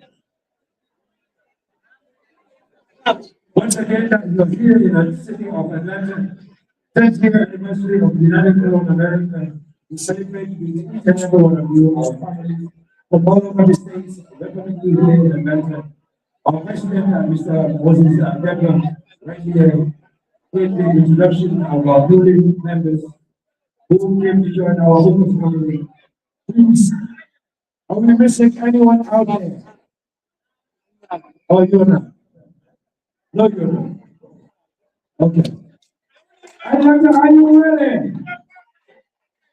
Once again, you're here in the city of Atlanta, 10th year anniversary of the United Cloud America. We celebrate with each and every one of you, our families, from all over the states, welcoming you here in Atlanta. Our president, Mr. Moses Adega, right here, with the introduction of our building members who came to join our local family. Please, are we missing anyone out there? Oh, you're not. No, you're not. Okay. Atlanta, are you ready?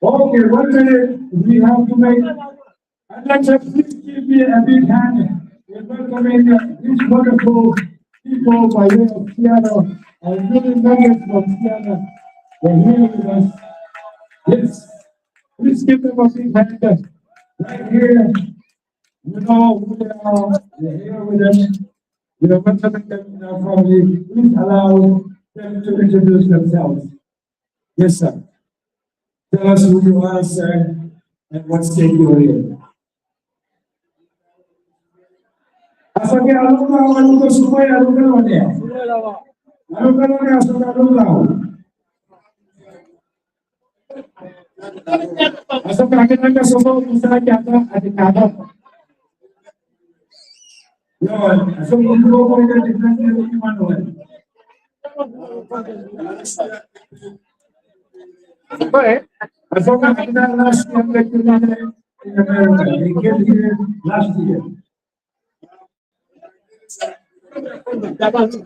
Okay, 1 minute. We have to make. Atlanta, please give me a big hand. We're welcoming these wonderful people by way of Seattle. Our new members from Seattle. They're here with us. Yes. Please give them a big hand. Right here. You know who they are. They're here with us. We are welcoming them in our family. Please allow them to introduce themselves. Yes, sir. Tell us who you are, sir, and what state you are in. Asal alumni supaya alumni dia. Alumni asal alumni. Asal kita semua bisa kita ada. Yo, asal kita boleh jadi di mana? Baik. Asal kita last year in America. They came here last year.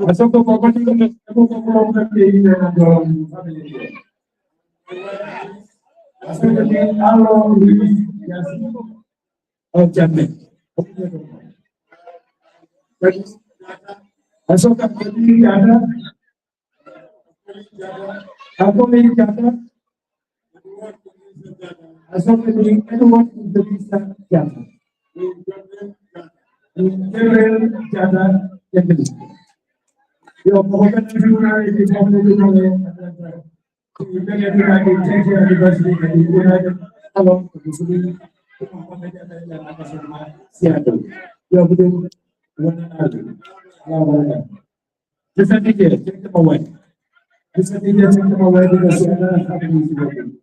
Asal tu bapa ni aku pergi dengan family. Asal jadi along yes. Oh, jangan. Asal tak pergi ada. Aku ni ada. Asal pergi anyone in the visa ada. Gabriel Jada Jagdis. Yo, pokoknya juga di komunitas ini. Kita lihat lagi cek anniversary dari United Along di sini. Pokoknya ada yang akan sama Seattle. Yo, betul. Mana lagi? Lawan. Bisa dikira cek awal. Bisa dikira cek awal di Seattle sampai di sini.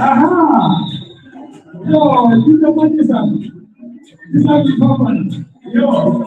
Aha! Yo, you know what is up? This is the problem. Yo,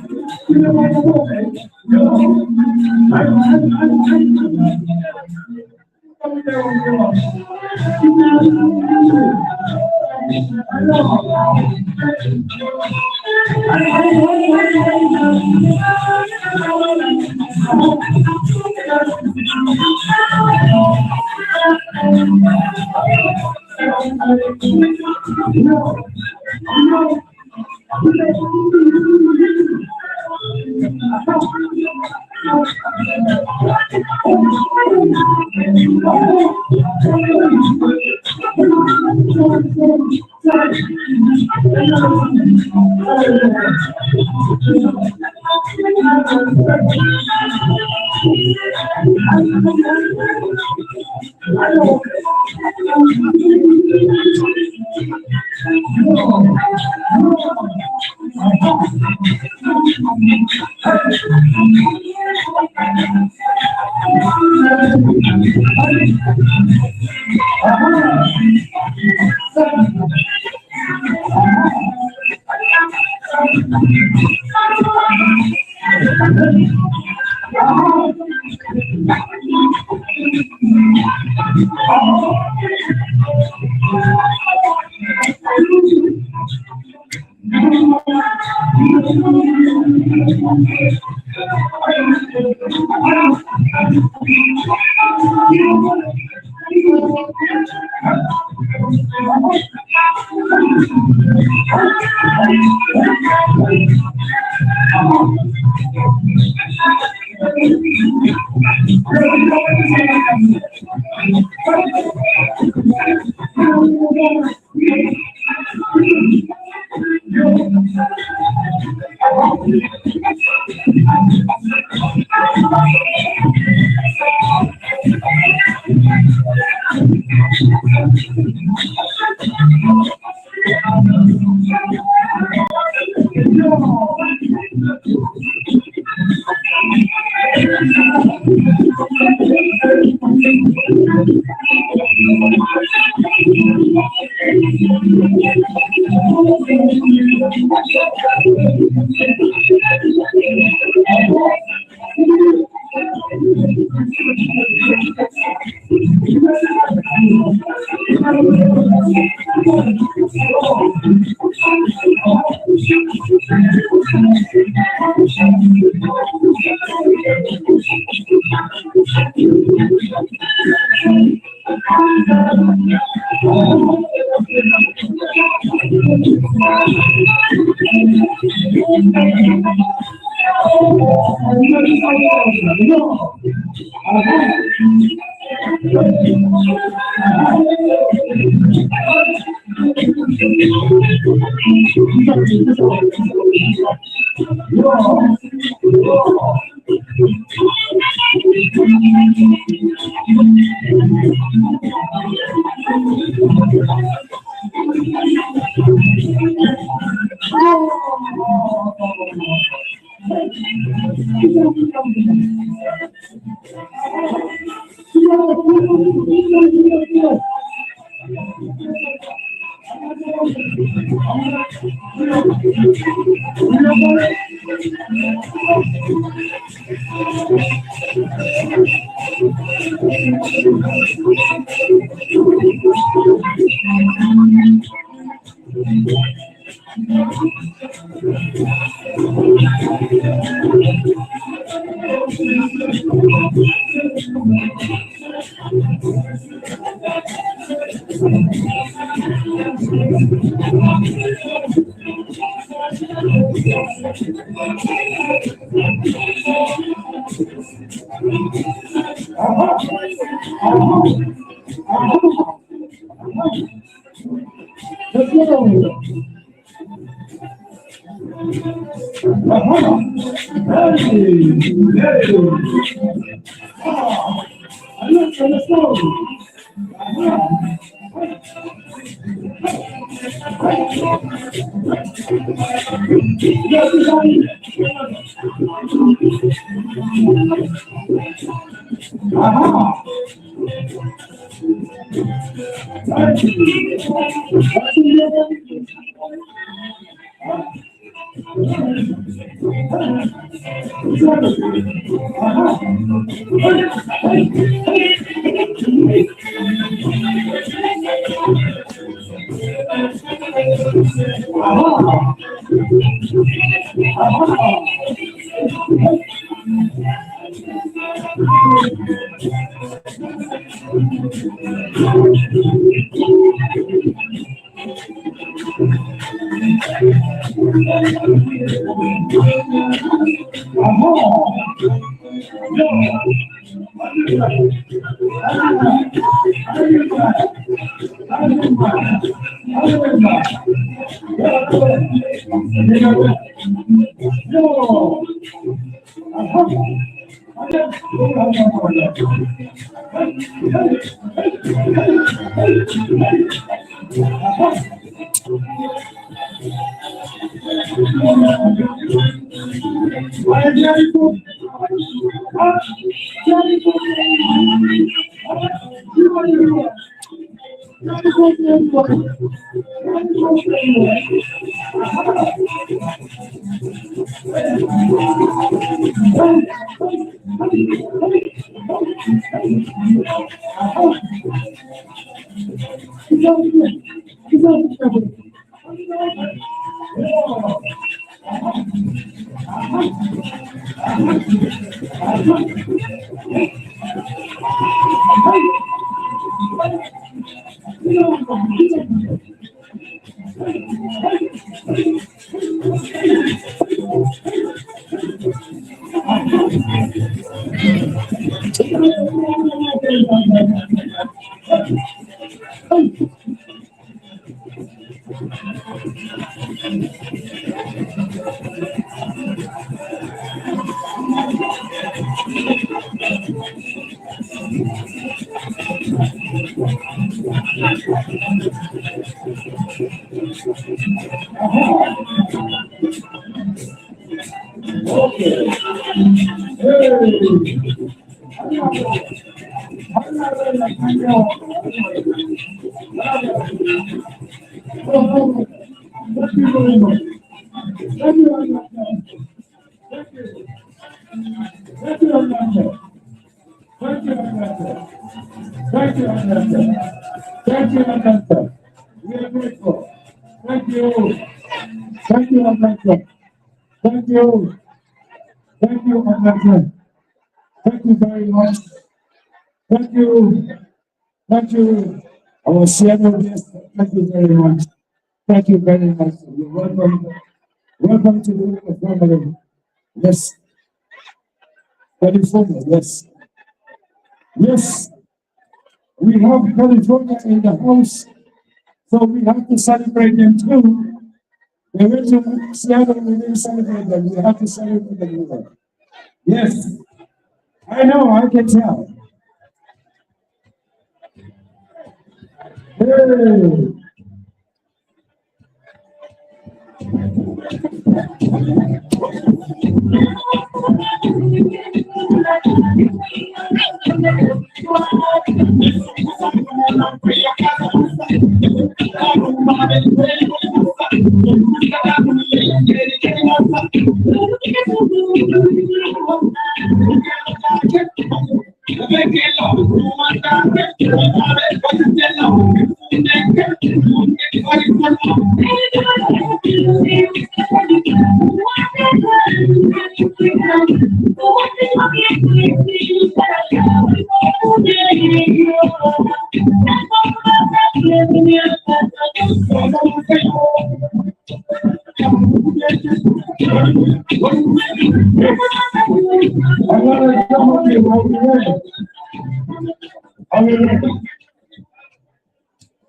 Our Seattle guest, thank you very much. Thank you very much. You're welcome. Welcome to the family. Yes. California, yes. Yes. We have California in the house, so we have to celebrate them too. They went to Seattle, we didn't celebrate them. We have to celebrate them more. Yes. I know, I can tell. Hey.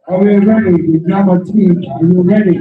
Are we ready? The drama team, are you ready?